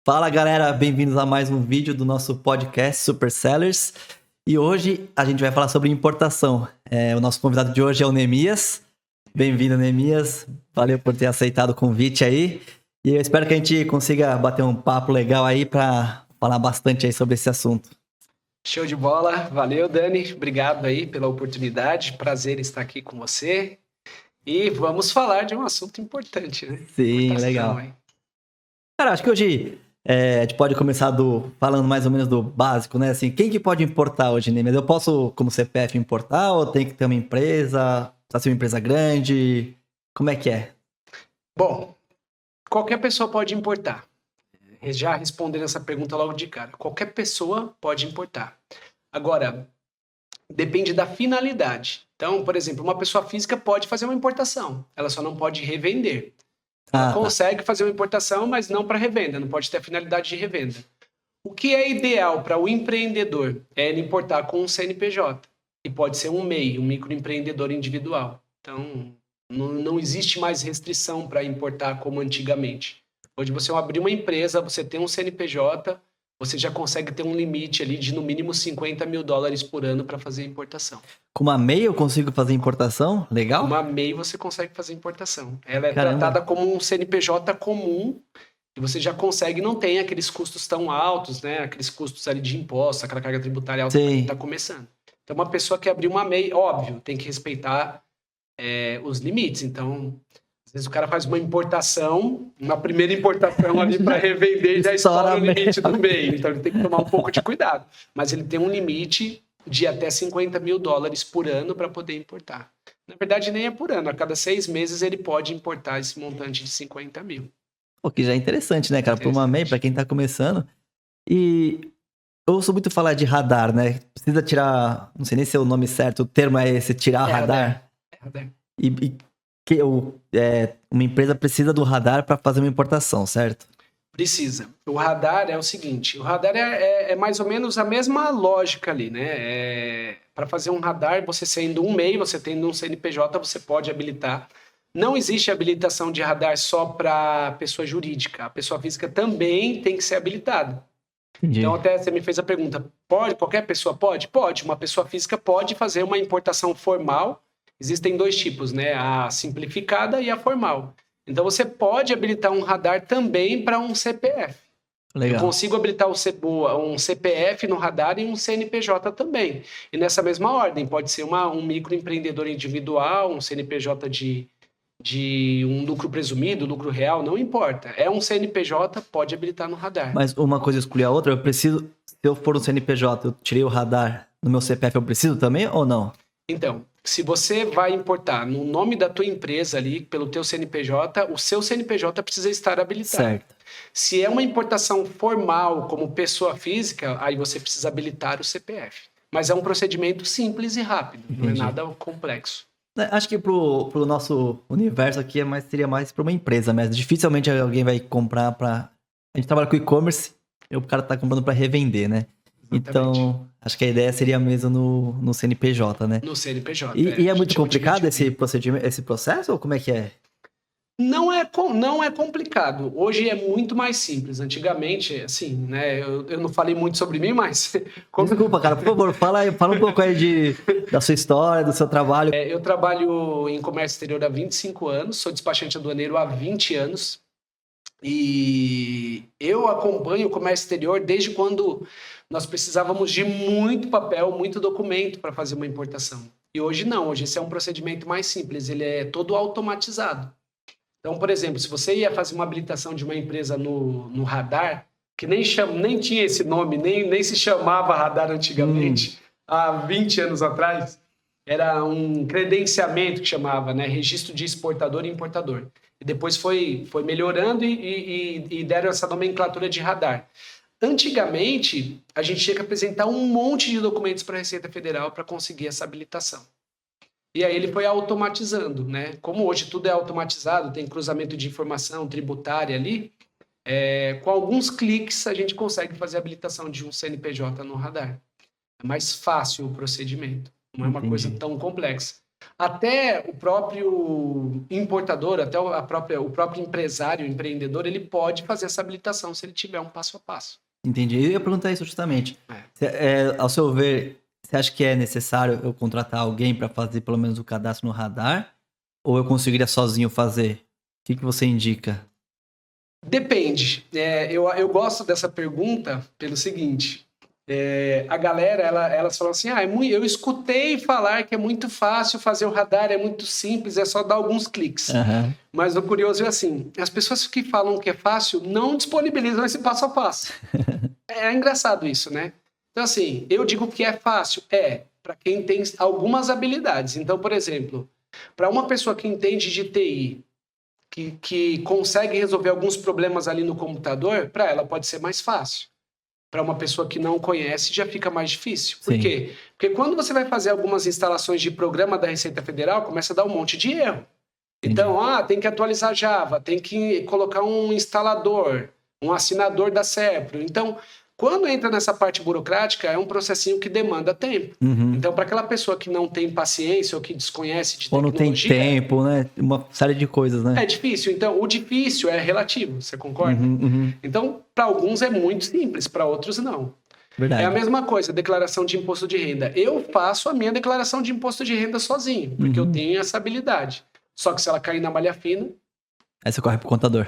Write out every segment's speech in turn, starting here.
Fala galera, bem-vindos a mais um vídeo do nosso podcast Super Sellers. E hoje a gente vai falar sobre importação. O nosso convidado de hoje é o Neemias. Bem-vindo, Neemias. Valeu por ter aceitado o convite aí. E eu espero que a gente consiga bater um papo legal aí para falar bastante aí sobre esse assunto. Show de bola. Valeu, Dani. Obrigado aí pela oportunidade. Prazer estar aqui com você. E vamos falar de um assunto importante, né? Sim, legal. Aí. Cara, acho que hoje a gente pode começar falando mais ou menos do básico, né? Assim, quem que pode importar hoje, Neemias? Eu posso, como CPF, importar ou tem que ter uma empresa? Precisa ser uma empresa grande? Como é que é? Bom, qualquer pessoa pode importar. Já respondendo essa pergunta logo de cara. Qualquer pessoa pode importar. Agora, depende da finalidade. Então, por exemplo, uma pessoa física pode fazer uma importação. Ela só não pode revender. Ela consegue fazer uma importação, mas não para revenda. Não pode ter a finalidade de revenda. O que é ideal para o empreendedor é ele importar com um CNPJ. E pode ser um MEI, um microempreendedor individual. Então, não existe mais restrição para importar como antigamente. Hoje você abrir uma empresa, você tem um CNPJ, você já consegue ter um limite ali de no mínimo $50 mil por ano para fazer importação. Com uma MEI eu consigo fazer importação? Legal? Com uma MEI você consegue fazer importação. Ela é tratada como um CNPJ comum e você já consegue, não tem aqueles custos tão altos, né? Aqueles custos ali de impostos, aquela carga tributária alta que está começando. Então uma pessoa que abrir uma MEI, óbvio, tem que respeitar os limites. Então, às vezes o cara faz uma importação, uma primeira importação ali para revender e já estoura o limite do MEI. Então ele tem que tomar um pouco de cuidado. Mas ele tem um limite de até $50 mil por ano para poder importar. Na verdade, nem é por ano. A cada 6 meses ele pode importar esse montante de 50 mil. O que já é interessante, né, cara? Para uma MEI, para quem está começando. E eu ouço muito falar de radar, né? Precisa tirar, não sei nem se é o nome certo, o termo é esse, tirar radar. Radar. Uma empresa precisa do radar para fazer uma importação, certo? Precisa. O radar é o seguinte, o radar é mais ou menos a mesma lógica ali, né? Para fazer um radar, você sendo um MEI, você tendo um CNPJ, você pode habilitar. Não existe habilitação de radar só para pessoa jurídica. A pessoa física também tem que ser habilitada. Entendi. Então, até você me fez a pergunta, qualquer pessoa pode? Pode. Uma pessoa física pode fazer uma importação formal. Existem 2 tipos, né? A simplificada e a formal. Então, você pode habilitar um radar também para um CPF. Legal. Eu consigo habilitar um CPF no radar e um CNPJ também. E nessa mesma ordem, pode ser um microempreendedor individual, um CNPJ de um lucro presumido, lucro real, não importa. É um CNPJ, pode habilitar no radar. Mas uma coisa escolhe a outra, se eu for um CNPJ, eu tirei o radar no meu CPF, eu preciso também ou não? Então, se você vai importar no nome da tua empresa ali, pelo teu CNPJ, o seu CNPJ precisa estar habilitado. Certo. Se é uma importação formal, como pessoa física, aí você precisa habilitar o CPF. Mas é um procedimento simples e rápido, Entendi. Não é nada complexo. Acho que pro nosso universo aqui seria mais para uma empresa mesmo. Dificilmente alguém vai comprar para... A gente trabalha com e-commerce e o cara tá comprando para revender, né? Exatamente. Então, acho que a ideia seria mesmo no CNPJ, né? No CNPJ. E é muito complicado esse procedimento, esse processo, ou como é que é? Não é complicado. Hoje é muito mais simples. Antigamente, assim, né? Eu não falei muito sobre mim, mas... Desculpa, cara. Por favor, fala um pouco aí da sua história, do seu trabalho. Eu trabalho em comércio exterior há 25 anos. Sou despachante aduaneiro há 20 anos. E eu acompanho o comércio exterior desde quando nós precisávamos de muito papel, muito documento para fazer uma importação. E hoje não. Hoje esse é um procedimento mais simples. Ele é todo automatizado. Então, por exemplo, se você ia fazer uma habilitação de uma empresa no radar, que nem tinha esse nome, nem se chamava radar antigamente, há 20 anos atrás, era um credenciamento que chamava, né? Registro de exportador e importador. E depois foi melhorando e deram essa nomenclatura de radar. Antigamente, a gente tinha que apresentar um monte de documentos para a Receita Federal para conseguir essa habilitação. E aí ele foi automatizando, né? Como hoje tudo é automatizado, tem cruzamento de informação tributária ali, com alguns cliques a gente consegue fazer a habilitação de um CNPJ no radar. É mais fácil o procedimento, não é uma coisa tão complexa. Até o próprio importador, até o próprio empresário, empreendedor, ele pode fazer essa habilitação se ele tiver um passo a passo. Entendi. Eu ia perguntar isso justamente. Ao seu ver, você acha que é necessário eu contratar alguém para fazer pelo menos o cadastro no radar? Ou eu conseguiria sozinho fazer? O que você indica? Depende. Eu gosto dessa pergunta pelo seguinte. A galera, elas falam assim, eu escutei falar que é muito fácil fazer o radar, é muito simples, é só dar alguns cliques. Uhum. Mas o curioso é assim, as pessoas que falam que é fácil não disponibilizam esse passo a passo. É engraçado isso, né? Então assim, eu digo que é fácil, para quem tem algumas habilidades. Então, por exemplo, para uma pessoa que entende de TI, que consegue resolver alguns problemas ali no computador, para ela pode ser mais fácil. Para uma pessoa que não conhece, já fica mais difícil. Por quê? Porque quando você vai fazer algumas instalações de programa da Receita Federal, começa a dar um monte de erro. Então, tem que atualizar Java, tem que colocar um instalador, um assinador da CEPRO. Então, quando entra nessa parte burocrática, é um processinho que demanda tempo. Uhum. Então, para aquela pessoa que não tem paciência ou que desconhece de tecnologia... Ou não tem tempo, né? Uma série de coisas, né? É difícil. Então, o difícil é relativo, você concorda? Uhum. Então, para alguns é muito simples, para outros não. Verdade. É a mesma coisa, declaração de imposto de renda. Eu faço a minha declaração de imposto de renda sozinho, porque eu tenho essa habilidade. Só que se ela cair na malha fina... Aí você corre pro contador.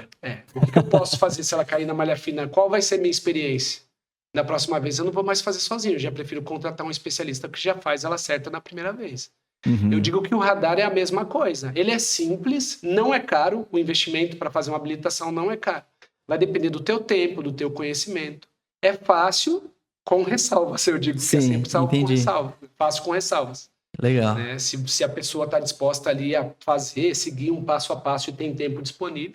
O que eu posso fazer se ela cair na malha fina? Qual vai ser a minha experiência? Da próxima vez eu não vou mais fazer sozinho, eu já prefiro contratar um especialista que já faz ela certa na primeira vez. Eu digo que o radar é a mesma coisa. Ele é simples, não é caro, o investimento para fazer uma habilitação não é caro. Vai depender do teu tempo, do teu conhecimento. É fácil com ressalvas, eu digo que é sempre com ressalvas. Fácil com ressalvas. Legal. Né? Se a pessoa está disposta ali a seguir um passo a passo e tem tempo disponível.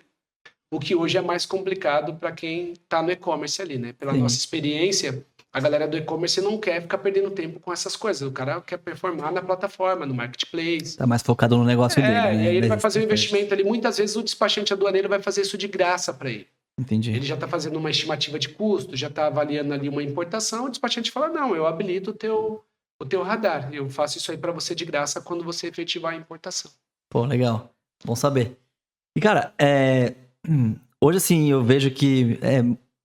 O que hoje é mais complicado para quem está no e-commerce ali, né? Pela nossa experiência, a galera do e-commerce não quer ficar perdendo tempo com essas coisas. O cara quer performar na plataforma, no marketplace. Tá mais focado no negócio dele, né? E aí ele vai fazer um investimento ali. Muitas vezes o despachante aduaneiro vai fazer isso de graça para ele. Entendi. Ele já está fazendo uma estimativa de custo, já está avaliando ali uma importação. O despachante fala, não, eu habilito o teu radar. Eu faço isso aí para você de graça quando você efetivar a importação. Pô, legal. Bom saber. E, cara, hoje, assim, eu vejo que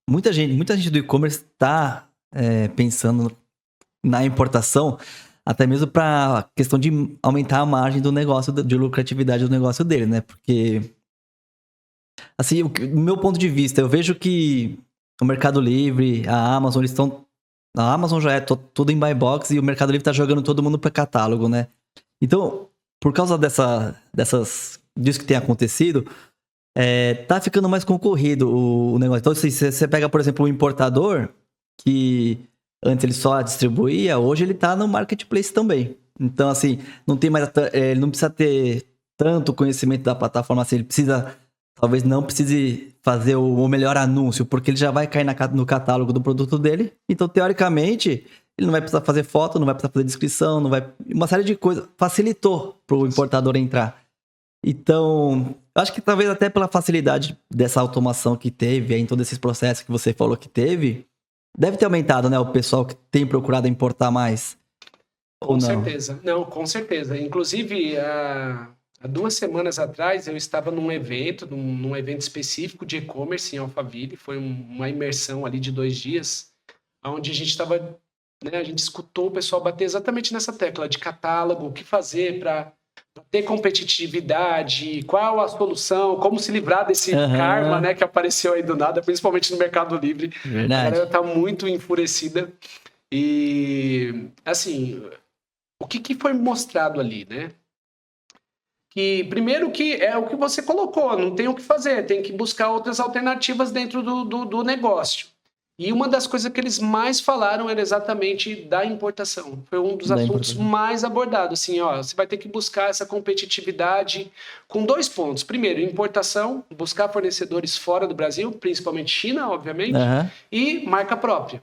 muita gente do e-commerce está pensando na importação, até mesmo para questão de aumentar a margem do negócio, de lucratividade do negócio dele, né? Porque, assim, do meu ponto de vista, eu vejo que o Mercado Livre, a Amazon, eles estão... A Amazon já é tudo em buy box e o Mercado Livre tá jogando todo mundo para catálogo, né? Então, por causa disso que tem acontecido, tá ficando mais concorrido o negócio. Então, se você pega, por exemplo, o importador, que antes ele só distribuía, hoje ele tá no marketplace também. Então, assim, não tem mais, ele não precisa ter tanto conhecimento da plataforma, assim, ele precisa, talvez não precise fazer o melhor anúncio, porque ele já vai cair no catálogo do produto dele. Então, teoricamente, ele não vai precisar fazer foto, não vai precisar fazer descrição, uma série de coisas. Facilitou pro importador entrar. Então, acho que talvez até pela facilidade dessa automação que teve, em todos esses processos que você falou que teve, deve ter aumentado, né? O pessoal que tem procurado importar mais. Com certeza. Não, com certeza. Inclusive, há 2 semanas atrás, eu estava num evento específico de e-commerce em Alphaville. Foi uma imersão ali de 2 dias, onde a gente estava, né, a gente escutou o pessoal bater exatamente nessa tecla de catálogo, o que fazer para ter competitividade, qual a solução, como se livrar desse karma, né, que apareceu aí do nada, principalmente no Mercado Livre. Verdade. A galera tá muito enfurecida. E, assim, o que foi mostrado ali, né? Que, primeiro, que é o que você colocou, não tem o que fazer, tem que buscar outras alternativas dentro do negócio. E uma das coisas que eles mais falaram era exatamente da importação. Foi um dos assuntos mais abordados. Assim, você vai ter que buscar essa competitividade com 2 pontos. Primeiro, importação, buscar fornecedores fora do Brasil, principalmente China, obviamente, e marca própria.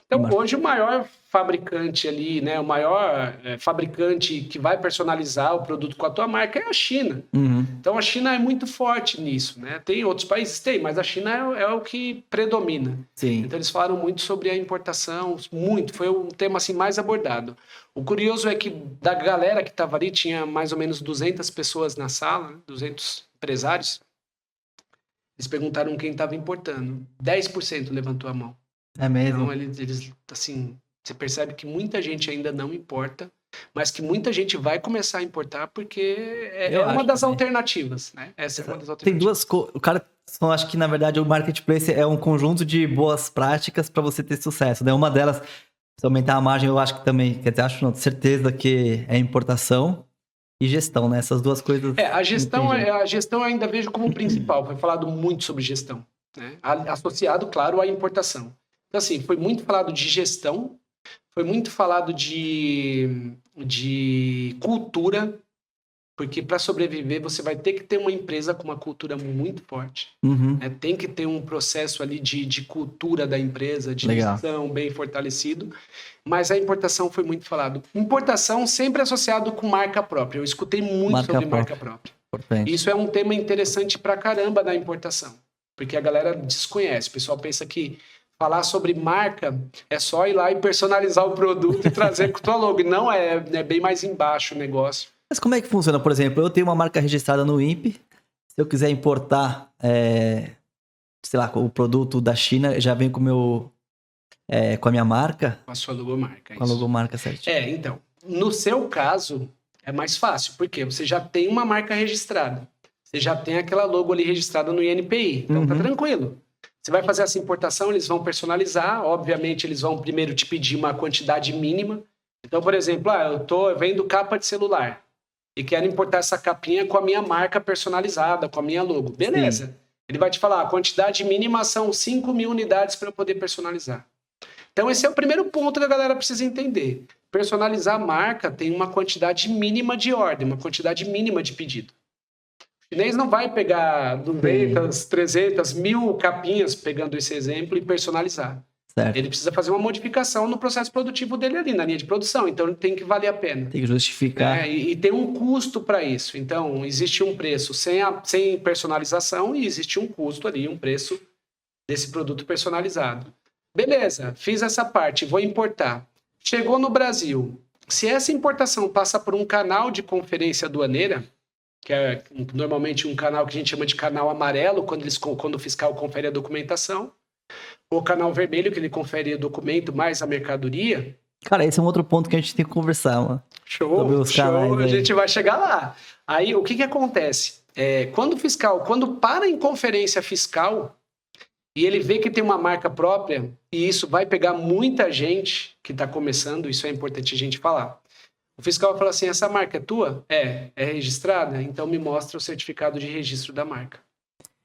Então, hoje o maior fabricante ali, né, o maior fabricante que vai personalizar o produto com a tua marca é a China. Então, a China é muito forte nisso, né? Tem outros países, tem, mas a China é o que predomina. Sim. Então, eles falaram muito sobre a importação, muito, foi um tema assim mais abordado. O curioso é que da galera que estava ali, tinha mais ou menos 200 pessoas na sala, né, 200 empresários. Eles perguntaram quem estava importando. 10% levantou a mão. É mesmo? Então, eles, assim, você percebe que muita gente ainda não importa, mas que muita gente vai começar a importar porque é uma das alternativas, né? Essa é uma das alternativas. Tem duas coisas. O cara, acho que na verdade o marketplace é um conjunto de boas práticas para você ter sucesso, né? Uma delas, se aumentar a margem, eu acho que também, quer dizer, acho não, certeza que é importação e gestão, né? Essas duas coisas. A gestão eu ainda vejo como principal. Foi falado muito sobre gestão, né? Associado, claro, à importação. Então, assim, foi muito falado de gestão, foi muito falado de cultura, porque para sobreviver você vai ter que ter uma empresa com uma cultura muito forte. Né? Tem que ter um processo ali de cultura da empresa, de gestão bem fortalecido. Mas a importação foi muito falado. Importação sempre associado com marca própria. Eu escutei muito sobre marca própria. Importante. Isso é um tema interessante pra caramba da importação, porque a galera desconhece. O pessoal pensa que falar sobre marca é só ir lá e personalizar o produto e trazer com tua logo. Não é bem mais embaixo o negócio. Mas como é que funciona? Por exemplo, eu tenho uma marca registrada no INPE. Se eu quiser importar, sei lá, o produto da China, já vem com a minha marca? Com a sua logomarca. Com a logomarca certinho. Então, no seu caso, é mais fácil, porque você já tem uma marca registrada. Você já tem aquela logo ali registrada no INPI. Então, tá tranquilo. Você vai fazer essa importação, eles vão personalizar. Obviamente, eles vão primeiro te pedir uma quantidade mínima. Então, por exemplo, eu vendo capa de celular e quero importar essa capinha com a minha marca personalizada, com a minha logo. Beleza. Sim. Ele vai te falar, a quantidade mínima são 5.000 unidades para eu poder personalizar. Então, esse é o primeiro ponto que a galera precisa entender. Personalizar a marca tem uma quantidade mínima de ordem, uma quantidade mínima de pedido. O chinês não vai pegar 200, 300, 1.000 capinhas, pegando esse exemplo, e personalizar. Certo. Ele precisa fazer uma modificação no processo produtivo dele ali, na linha de produção. Então, ele tem que valer a pena. Tem que justificar. E tem um custo para isso. Então, existe um preço sem personalização e existe um custo ali, um preço desse produto personalizado. Beleza, fiz essa parte, vou importar. Chegou no Brasil. Se essa importação passa por um canal de conferência aduaneira, que é normalmente um canal que a gente chama de canal amarelo, quando o fiscal confere a documentação, ou canal vermelho, que ele confere o documento mais a mercadoria. Cara, esse é um outro ponto que a gente tem que conversar, mano. Show, a gente vai chegar lá. Aí, o que acontece? Quando para em conferência fiscal e ele vê que tem uma marca própria, e isso vai pegar muita gente que está começando, isso é importante a gente falar. O fiscal vai falar assim, essa marca é tua? É registrada? Então me mostra o certificado de registro da marca.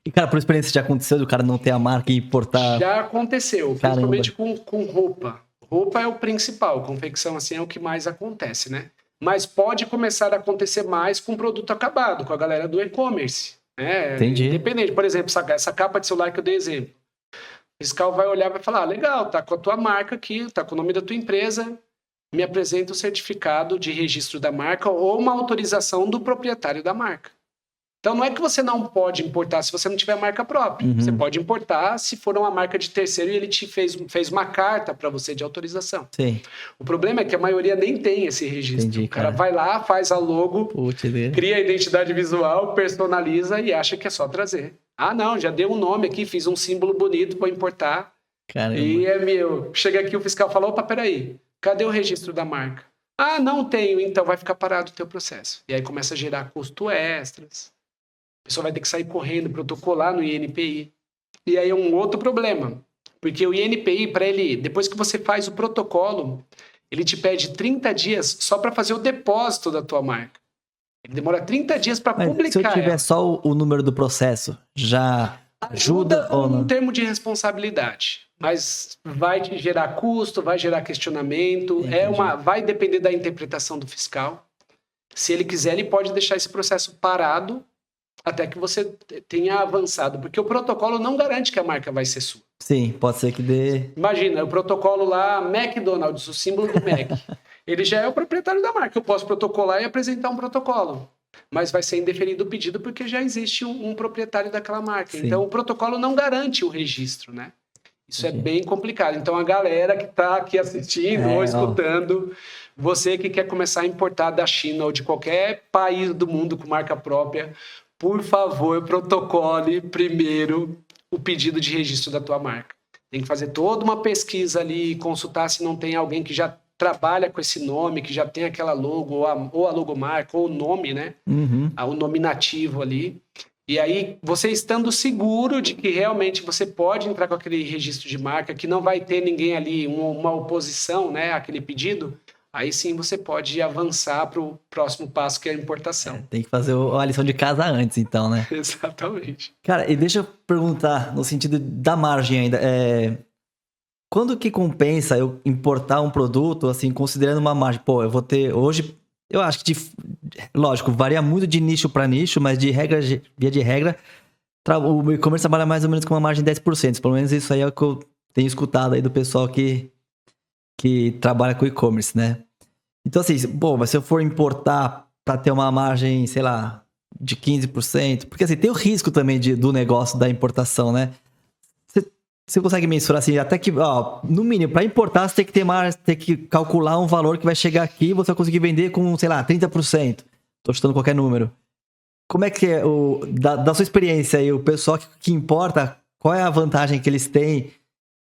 E, cara, por experiência já aconteceu do cara não ter a marca e importar? Já aconteceu, principalmente com roupa. Roupa é o principal, confecção assim é o que mais acontece, né? Mas pode começar a acontecer mais com produto acabado, com a galera do e-commerce. Entendi. Independente, por exemplo, essa capa de celular que eu dei exemplo. O fiscal vai olhar e vai falar, legal, tá com a tua marca aqui, tá com o nome da tua empresa, me apresenta o certificado de registro da marca ou uma autorização do proprietário da marca. Então, não é que você não pode importar se você não tiver marca própria. Você pode importar se for uma marca de terceiro e ele te fez uma carta para você de autorização. Sim. O problema é que a maioria nem tem esse registro. Entendi, o cara vai lá, faz a logo, cria a identidade visual, personaliza e acha que é só trazer. Ah, não, já deu um nome aqui, fiz um símbolo bonito para importar. Caramba. E é meu. Chega aqui, o fiscal fala, opa, peraí, cadê o registro da marca? Ah, não tenho, então vai ficar parado o teu processo. E aí começa a gerar custo extras. A pessoa vai ter que sair correndo, protocolar no INPI. E aí é um outro problema. Porque o INPI, para ele, depois que você faz o protocolo, ele te pede 30 dias só para fazer o depósito da tua marca. Ele demora 30 dias para publicar. Se eu tiver só o número do processo, já ajuda ou não? Um termo de responsabilidade. Mas vai te gerar custo, vai gerar questionamento. Vai depender da interpretação do fiscal. Se ele quiser, ele pode deixar esse processo parado até que você tenha avançado, porque o protocolo não garante que a marca vai ser sua. Sim, pode ser que dê... Imagina, o protocolo lá, McDonald's, o símbolo do Mac. Ele já é o proprietário da marca. Eu posso protocolar e apresentar um protocolo. Mas vai ser indeferido o pedido porque já existe um proprietário daquela marca. Sim. Então, o protocolo não garante o registro, né? Isso é bem complicado. Então, a galera que está aqui assistindo ou escutando, você que quer começar a importar da China ou de qualquer país do mundo com marca própria, por favor, protocole primeiro o pedido de registro da tua marca. Tem que fazer toda uma pesquisa ali, consultar se não tem alguém que já trabalha com esse nome, que já tem aquela logo, ou a logomarca, ou o nome, né? O nome nativo ali. E aí, você estando seguro de que realmente você pode entrar com aquele registro de marca, que não vai ter ninguém ali, uma oposição, né, àquele pedido, aí sim você pode avançar para o próximo passo, que é a importação. Tem que fazer a lição de casa antes, então, né? Exatamente. Cara, e deixa eu perguntar, no sentido da margem ainda, quando que compensa eu importar um produto, assim, considerando uma margem? Pô, eu vou ter, hoje, eu acho que, lógico, varia muito de nicho para nicho, mas via de regra, o e-commerce trabalha mais ou menos com uma margem de 10%, pelo menos isso aí é o que eu tenho escutado aí do pessoal que trabalha com e-commerce, né? Então, assim, pô, mas se eu for importar para ter uma margem, sei lá, de 15%, porque assim, tem o risco também do negócio da importação, né? Você consegue mensurar assim, até que, ó, no mínimo, para importar, você tem que calcular um valor que vai chegar aqui e você vai conseguir vender com, sei lá, 30%. Tô chutando qualquer número. Como é que é, da sua experiência aí, o pessoal que importa, qual é a vantagem que eles têm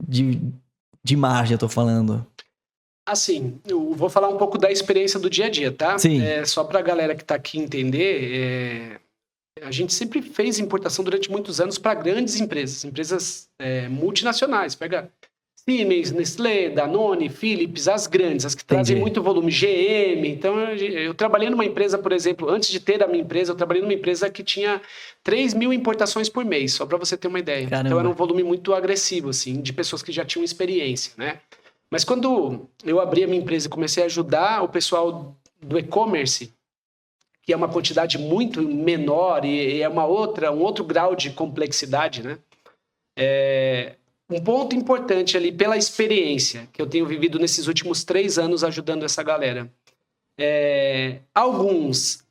de margem, eu tô falando? Assim, eu vou falar um pouco da experiência do dia a dia, tá? Sim. Só pra galera que tá aqui entender, a gente sempre fez importação durante muitos anos para grandes empresas multinacionais. Pega Siemens, Nestlé, Danone, Philips, as grandes, as que trazem muito volume, GM. Então, eu trabalhei numa empresa, por exemplo, antes de ter a minha empresa, eu trabalhei numa empresa que tinha 3.000 importações por mês, só para você ter uma ideia. Caramba. Então, era um volume muito agressivo, assim, de pessoas que já tinham experiência, né? Mas quando eu abri a minha empresa e comecei a ajudar o pessoal do e-commerce, que é uma quantidade muito menor e é um outro grau de complexidade, né? Um ponto importante ali, pela experiência que eu tenho vivido nesses últimos 3 anos ajudando essa galera. Alguns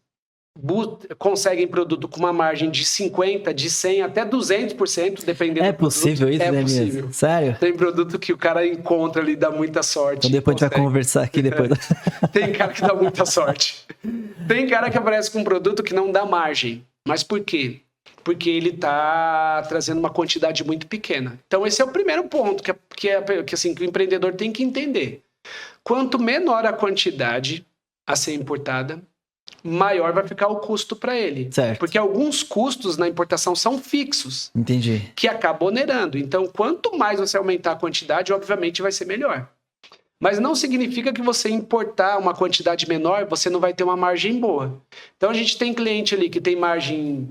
conseguem produto com uma margem de 50%, de 100%, até 200%, dependendo do produto. É possível isso, né, possível. Mesmo? Sério? Tem produto que o cara encontra ali, dá muita sorte. Então depois a gente vai conversar aqui depois. Tem cara que dá muita sorte. Tem cara que aparece com um produto que não dá margem. Mas por quê? Porque ele está trazendo uma quantidade muito pequena. Então esse é o primeiro ponto que o empreendedor tem que entender. Quanto menor a quantidade a ser importada, maior vai ficar o custo para ele. Certo. Porque alguns custos na importação são fixos. Entendi. Que acabam onerando. Então, quanto mais você aumentar a quantidade, obviamente vai ser melhor. Mas não significa que você importar uma quantidade menor, você não vai ter uma margem boa. Então, a gente tem cliente ali que tem margem,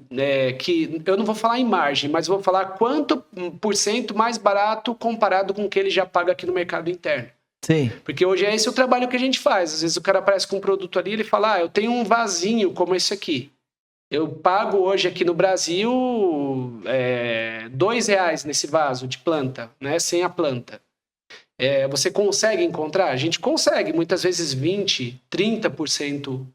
que eu não vou falar em margem, mas vou falar quanto % mais barato comparado com o que ele já paga aqui no mercado interno. Sim. Porque hoje é esse o trabalho que a gente faz. Às vezes o cara aparece com um produto ali, ele fala, eu tenho um vasinho como esse aqui. Eu pago hoje aqui no Brasil R$2 nesse vaso de planta, né, sem a planta. Você consegue encontrar? A gente consegue, muitas vezes 20%, 30%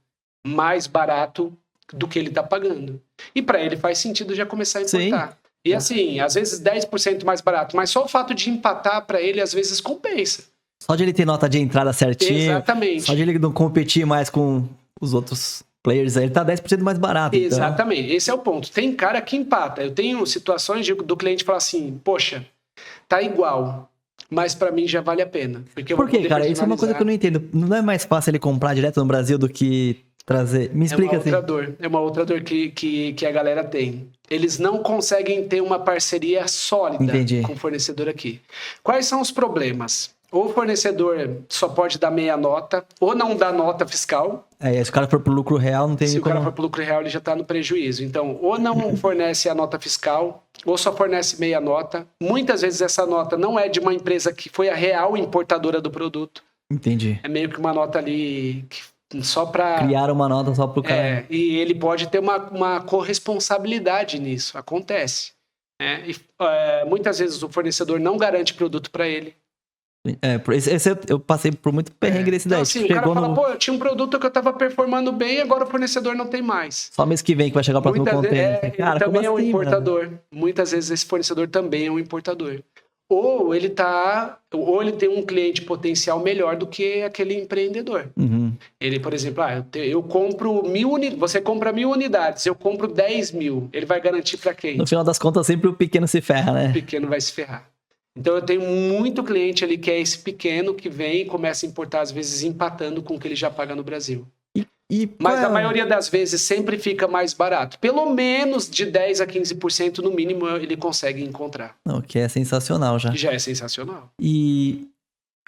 mais barato do que ele está pagando. E para ele faz sentido já começar a importar. Sim. E assim, às vezes 10% mais barato, mas só o fato de empatar para ele às vezes compensa. Só de ele ter nota de entrada certinho. Exatamente. Só de ele não competir mais com os outros players aí, ele tá 10% mais barato. Exatamente, então. Esse é o ponto. Tem cara que empata. Eu tenho situações do cliente falar assim, poxa, tá igual, mas para mim já vale a pena. Por quê, cara? Isso é uma coisa que eu não entendo. Não é mais fácil ele comprar direto no Brasil do que trazer? Me explica assim. É uma outra dor que a galera tem. Eles não conseguem ter uma parceria sólida com o fornecedor aqui. Quais são os problemas? Ou o fornecedor só pode dar meia nota, ou não dá nota fiscal. Se o cara for pro lucro real, não tem Se o cara for pro lucro real, ele já está no prejuízo. Então, ou não fornece a nota fiscal, ou só fornece meia nota. Muitas vezes essa nota não é de uma empresa que foi a real importadora do produto. Entendi. É meio que uma nota ali só para... Criaram uma nota só pro cara. E ele pode ter uma corresponsabilidade nisso, acontece. Muitas vezes o fornecedor não garante produto para ele. Eu passei por muito perrengue desse daí. Então, assim, o cara fala, pô, eu tinha um produto que eu tava performando bem, agora o fornecedor não tem mais. Só mês que vem que vai chegar o próximo container. Ele também é um importador. Mano? Muitas vezes esse fornecedor também é um importador. Ou ele tem um cliente potencial melhor do que aquele empreendedor. Uhum. Ele, por exemplo, eu compro 1.000 unidades, você compra 1.000 unidades, eu compro 10.000. Ele vai garantir para quem? No final das contas, sempre o pequeno se ferra, né? O pequeno vai se ferrar. Então, eu tenho muito cliente ali que é esse pequeno que vem e começa a importar, às vezes, empatando com o que ele já paga no Brasil. Mas a maioria das vezes sempre fica mais barato. Pelo menos de 10% a 15% no mínimo ele consegue encontrar. Não, que é sensacional já. Já é sensacional. E,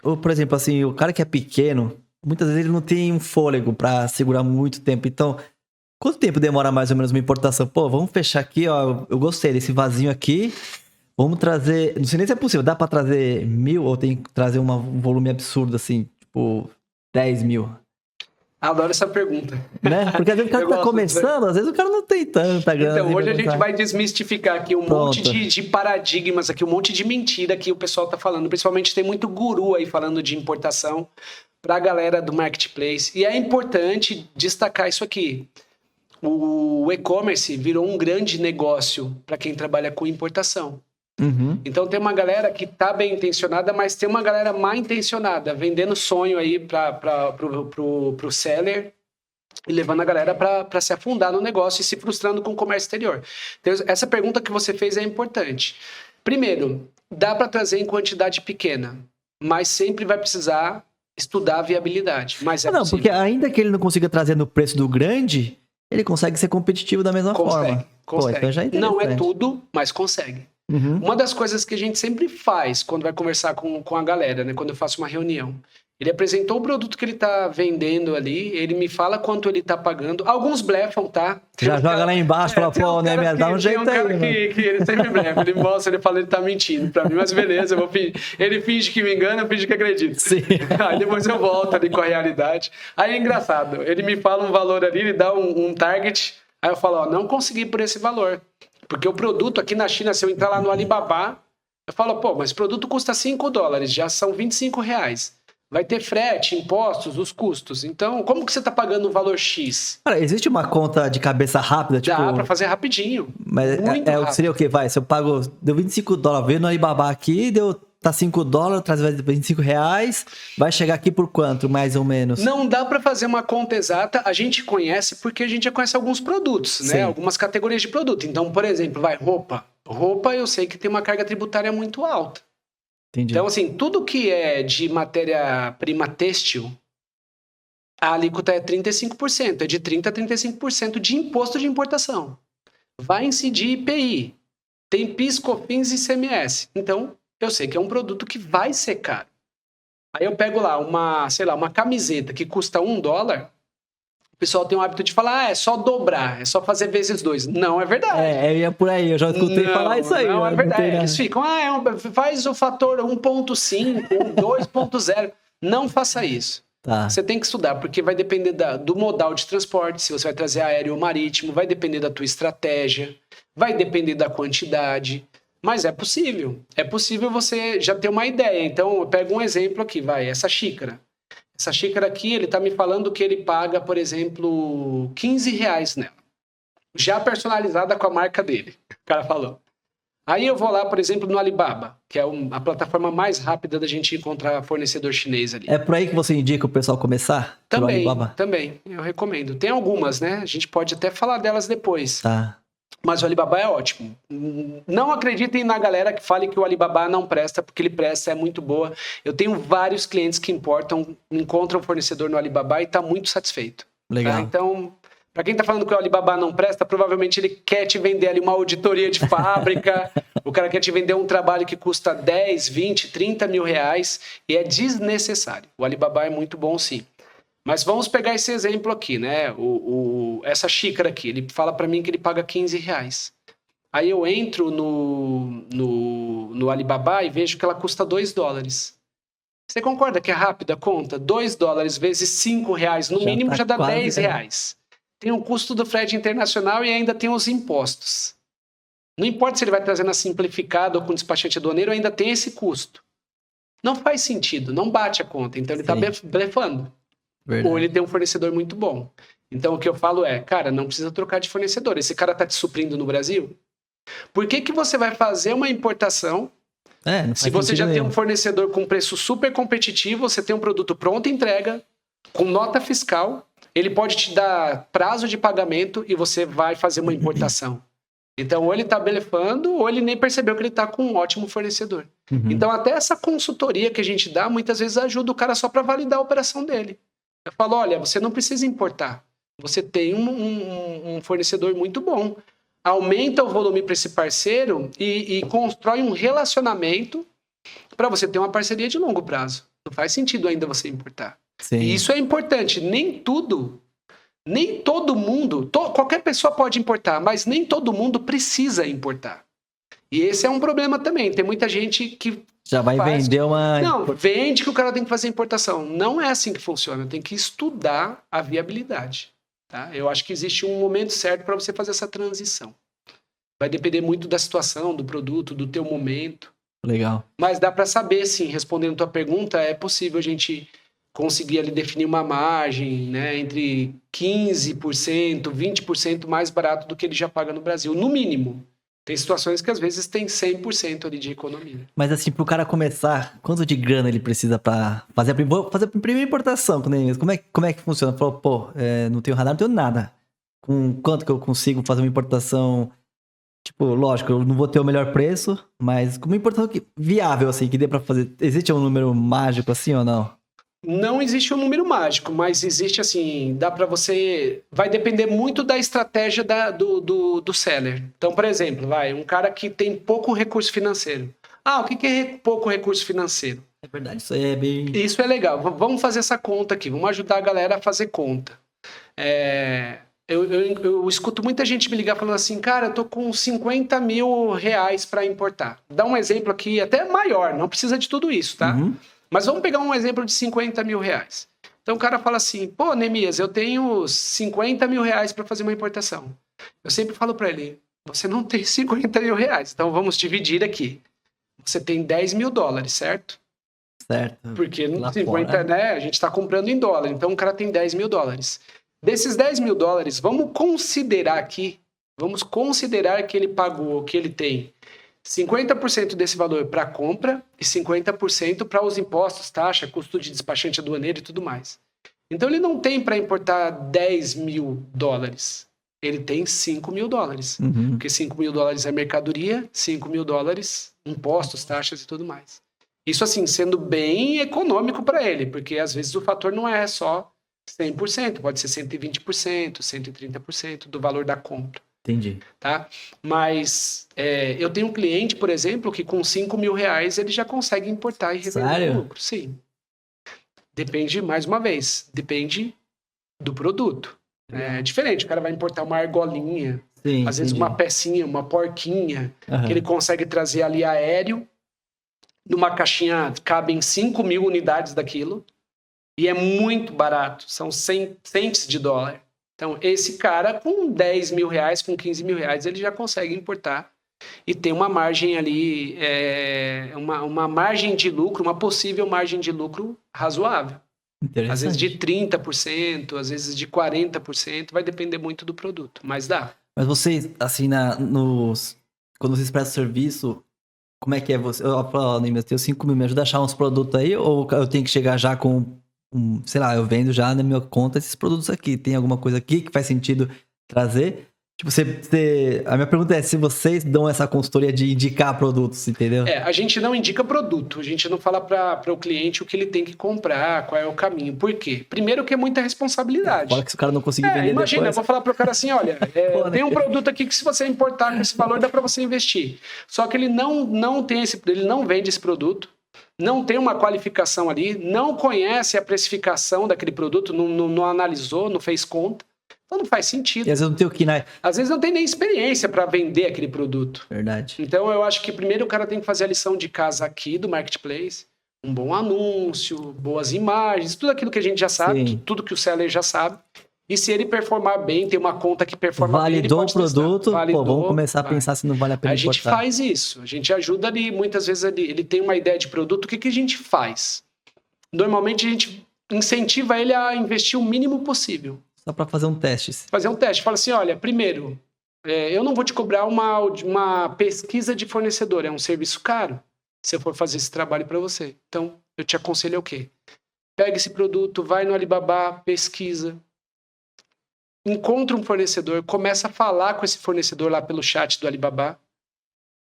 por exemplo, assim, o cara que é pequeno, muitas vezes ele não tem um fôlego para segurar muito tempo. Então, quanto tempo demora mais ou menos uma importação? Pô, vamos fechar aqui, ó. Eu gostei desse vasinho aqui. Vamos trazer... Não sei nem se é possível. Dá pra trazer 1.000 ou tem que trazer um volume absurdo, assim? Tipo, 10.000? Adoro essa pergunta. Né? Porque às vezes o cara tá começando, às vezes o cara não tem tanta grana. Então, hoje a gente vai desmistificar aqui monte de paradigmas, aqui, um monte de mentira que o pessoal tá falando. Principalmente tem muito guru aí falando de importação pra galera do marketplace. E é importante destacar isso aqui. O e-commerce virou um grande negócio para quem trabalha com importação. Uhum. Então tem uma galera que tá bem intencionada, mas tem uma galera mal intencionada, vendendo sonho aí pro seller e levando a galera para se afundar no negócio e se frustrando com o comércio exterior. Então, essa pergunta que você fez é importante. Primeiro, dá para trazer em quantidade pequena, mas sempre vai precisar estudar a viabilidade. Mas não, porque ainda que ele não consiga trazer no preço do grande, ele consegue ser competitivo da mesma forma. Consegue. Pô, então já é não é tudo, mas consegue. Uhum. Uma das coisas que a gente sempre faz quando vai conversar com a galera, né? Quando eu faço uma reunião. Ele apresentou o produto que ele tá vendendo ali, ele me fala quanto ele tá pagando. Alguns blefam, tá? Já joga lá embaixo, fala, pô, né, me dá um jeito aí. Tem um cara que ele sempre blefa, ele mostra, ele fala, ele tá mentindo pra mim, mas beleza, eu vou fingir. Ele finge que me engana, eu finge que acredito. Sim. Aí depois eu volto ali com a realidade. Aí é engraçado, ele me fala um valor ali, ele dá um target, aí eu falo, ó, não consegui por esse valor. Porque o produto aqui na China, se eu entrar lá no Alibaba, eu falo, pô, mas o produto custa $5, já são R$25. Vai ter frete, impostos, os custos. Então, como que você tá pagando o valor X? Cara, existe uma conta de cabeça rápida? Tipo... Dá pra fazer rapidinho. Mas seria o quê? Vai, se eu pago, deu $25, veio no Alibaba aqui, tá $5, traz R$25, vai chegar aqui por quanto, mais ou menos? Não dá para fazer uma conta exata, a gente conhece porque a gente já conhece alguns produtos, né? Algumas categorias de produto. Então, por exemplo, roupa. Roupa eu sei que tem uma carga tributária muito alta. Entendi. Então, assim, tudo que é de matéria-prima têxtil, a alíquota é 35%, é de 30% a 35% de imposto de importação. Vai incidir IPI, tem PIS, COFINS e ICMS. Então, eu sei que é um produto que vai ser caro. Aí eu pego lá uma camiseta que custa $1, o pessoal tem o hábito de falar, é só dobrar, é só fazer vezes 2. Não é verdade. Eu ia por aí, eu já escutei falar isso aí. Não é verdade. Eles ficam, faz o fator 1.5, 2.0. Não faça isso. Tá. Você tem que estudar, porque vai depender do modal de transporte, se você vai trazer aéreo ou marítimo, vai depender da tua estratégia, vai depender da quantidade. Mas é possível. É possível você já ter uma ideia. Então, eu pego um exemplo aqui, essa xícara. Essa xícara aqui, ele tá me falando que ele paga, por exemplo, R$15 nela. Já personalizada com a marca dele. O cara falou. Aí eu vou lá, por exemplo, no Alibaba, que é a plataforma mais rápida da gente encontrar fornecedor chinês ali. É por aí que você indica o pessoal começar? Também. Eu recomendo. Tem algumas, né? A gente pode até falar delas depois. Tá. Mas o Alibaba é ótimo. Não acreditem na galera que fale que o Alibaba não presta, porque ele presta, é muito boa. Eu tenho vários clientes que encontram fornecedor no Alibaba e está muito satisfeito. Legal. Tá? Então, para quem está falando que o Alibaba não presta, provavelmente ele quer te vender ali uma auditoria de fábrica, o cara quer te vender um trabalho que custa 10, 20, 30 mil reais e é desnecessário. O Alibaba é muito bom, sim. Mas vamos pegar esse exemplo aqui, né? Essa xícara aqui, ele fala para mim que ele paga R$15. Aí eu entro no Alibaba e vejo que ela custa $2. Você concorda que é rápida a conta? $2 vezes R$5 no mínimo já dá R$10. Tem o custo do frete internacional e ainda tem os impostos. Não importa se ele vai trazer na simplificada ou com despachante aduaneiro, ainda tem esse custo. Não faz sentido, não bate a conta. Então ele está blefando. Verdade. Ou ele tem um fornecedor muito bom. Então o que eu falo é, cara, não precisa trocar de fornecedor. Esse cara está te suprindo no Brasil? Por que você vai fazer uma importação se você já tem um fornecedor com preço super competitivo, você tem um produto pronto entrega, com nota fiscal, ele pode te dar prazo de pagamento e você vai fazer uma importação. Então, ou ele está blefando, ou ele nem percebeu que ele está com um ótimo fornecedor. Então, até essa consultoria que a gente dá, muitas vezes ajuda o cara só para validar a operação dele. Eu falo, olha, você não precisa importar. Você tem um fornecedor muito bom. Aumenta o volume para esse parceiro e constrói um relacionamento para você ter uma parceria de longo prazo. Não faz sentido ainda você importar. Sim. E isso é importante. Nem todo mundo, qualquer pessoa pode importar, mas nem todo mundo precisa importar. E esse é um problema também. Tem muita gente que já vai vender uma... Não, vende que o cara tem que fazer importação. Não é assim que funciona. Tem que estudar a viabilidade. Tá? Eu acho que existe um momento certo para você fazer essa transição. Vai depender muito da situação, do produto, do teu momento. Legal. Mas dá para saber, sim, respondendo a tua pergunta, é possível a gente conseguir ali definir uma margem, né, entre 15%, 20% mais barato do que ele já paga no Brasil, no mínimo. Tem situações que às vezes tem 100% ali de economia. Mas assim, pro cara começar, quanto de grana ele precisa pra fazer a primeira importação? Como é que funciona? Falou, não tenho radar, não tenho nada. Com quanto que eu consigo fazer uma importação? Tipo, lógico, eu não vou ter o melhor preço, mas com uma importação viável, assim, que dê pra fazer. Existe um número mágico assim ou não? Não existe um número mágico, mas existe assim, dá para você... Vai depender muito da estratégia do seller. Então, por exemplo, um cara que tem pouco recurso financeiro. O que é pouco recurso financeiro? É verdade, isso aí é bem... Isso é legal. Vamos fazer essa conta aqui, vamos ajudar a galera a fazer conta. Eu escuto muita gente me ligar falando assim, cara, eu tô com R$50 mil para importar. Dá um exemplo aqui, até maior, não precisa de tudo isso, tá? Mas vamos pegar um exemplo de R$50 mil. Então o cara fala assim, pô, Neemias, eu tenho R$50 mil para fazer uma importação. Eu sempre falo para ele, você não tem R$50 mil, então vamos dividir aqui. Você tem $10 mil, certo? Certo. Porque 50, né, a gente está comprando em dólar, então o cara tem $10 mil. Desses $10 mil, vamos considerar que ele pagou, que ele tem 50% desse valor para compra e 50% para os impostos, taxa, custo de despachante aduaneiro e tudo mais. Então ele não tem para importar $10 mil. Ele tem $5 mil. Porque $5 mil é mercadoria, $5 mil impostos, taxas e tudo mais. Isso assim, sendo bem econômico para ele, porque às vezes o fator não é só 100%, pode ser 120%, 130% do valor da compra. Entendi. Tá? Mas eu tenho um cliente, por exemplo, que com R$5 mil ele já consegue importar e revender no lucro. Sim. Depende, mais uma vez, depende do produto. É diferente, o cara vai importar uma argolinha, às vezes uma pecinha, uma porquinha, que ele consegue trazer ali aéreo, numa caixinha cabem 5 mil unidades daquilo, e é muito barato, são cents de dólar. Então, esse cara, com R$10 mil, com R$15 mil, ele já consegue importar e tem uma margem ali, uma margem de lucro, uma possível margem de lucro razoável. Às vezes de 30%, às vezes de 40%, vai depender muito do produto, mas dá. Mas vocês, assim, quando vocês prestam serviço, como é que é você? Eu falo, Neemias, tenho 5 mil, me ajuda a achar uns produtos aí, ou eu tenho que chegar já com... sei lá, eu vendo já na minha conta esses produtos aqui. Tem alguma coisa aqui que faz sentido trazer? Tipo, a minha pergunta é se vocês dão essa consultoria de indicar produtos, entendeu? A gente não indica produto. A gente não fala para o cliente o que ele tem que comprar, qual é o caminho. Por quê? Primeiro que é muita responsabilidade. Fala que se o cara não conseguir vender imagina, depois... eu vou falar para o cara assim, olha, tem um produto aqui que se você importar com esse valor, dá para você investir. Só que ele ele não vende esse produto. Não tem uma qualificação ali, não conhece a precificação daquele produto, não analisou, não fez conta. Então não faz sentido. E às vezes não tem o que, né? Às vezes não tem nem experiência para vender aquele produto. Verdade. Então eu acho que primeiro o cara tem que fazer a lição de casa aqui do marketplace, um bom anúncio, boas imagens, tudo aquilo que a gente já sabe, tudo que o seller já sabe. E se ele performar bem, tem uma conta que performa bem, ele pode testar. Validou o produto, vamos começar a pensar se não vale a pena importar. A gente faz isso, a gente ajuda ali, muitas vezes ele tem uma ideia de produto, o que a gente faz? Normalmente a gente incentiva ele a investir o mínimo possível. Só para fazer um teste. Fazer um teste, fala assim, olha, primeiro, eu não vou te cobrar uma pesquisa de fornecedor, é um serviço caro, se eu for fazer esse trabalho para você. Então, eu te aconselho o quê? Pega esse produto, vai no Alibaba, pesquisa, encontra um fornecedor, começa a falar com esse fornecedor lá pelo chat do Alibaba,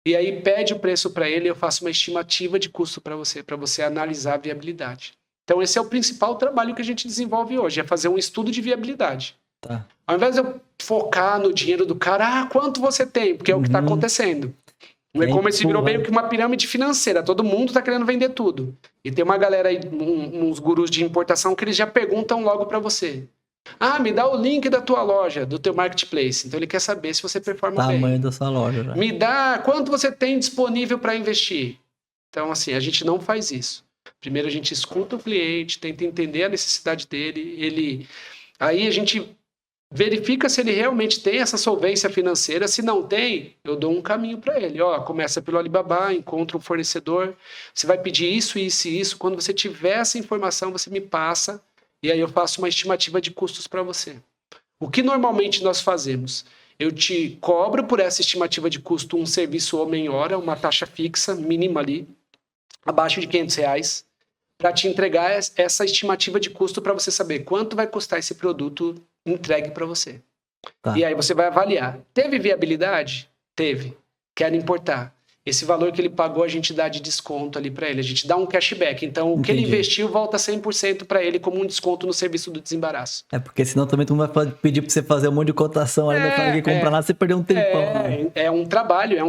e aí pede o preço para ele, eu faço uma estimativa de custo para você analisar a viabilidade. Então esse é o principal trabalho que a gente desenvolve hoje, é fazer um estudo de viabilidade. Tá. Ao invés de eu focar no dinheiro do cara, quanto você tem, porque é o que está acontecendo. O e-commerce virou meio que uma pirâmide financeira, todo mundo está querendo vender tudo. E tem uma galera aí, uns gurus de importação, que eles já perguntam logo para você. Me dá o link da tua loja, do teu marketplace. Então ele quer saber se você performa bem. Tamanho da sua loja. Já. Me dá quanto você tem disponível para investir. Então assim, a gente não faz isso. Primeiro a gente escuta o cliente, tenta entender a necessidade dele. Aí a gente verifica se ele realmente tem essa solvência financeira. Se não tem, eu dou um caminho para ele. Começa pelo Alibaba, encontra um fornecedor. Você vai pedir isso, isso e isso. Quando você tiver essa informação, você me passa. E aí eu faço uma estimativa de custos para você. O que normalmente nós fazemos? Eu te cobro por essa estimativa de custo um serviço homem-hora, uma taxa fixa, mínima ali, abaixo de R$500, para te entregar essa estimativa de custo para você saber quanto vai custar esse produto entregue para você. Tá. E aí você vai avaliar. Teve viabilidade? Teve. Quero importar. Esse valor que ele pagou, a gente dá de desconto ali para ele. A gente dá um cashback. Então, o que ele investiu volta 100% para ele como um desconto no serviço do desembaraço. Porque senão também tu não vai pedir para você fazer um monte de cotação ali, não ninguém comprar nada, você perdeu um tempão. É um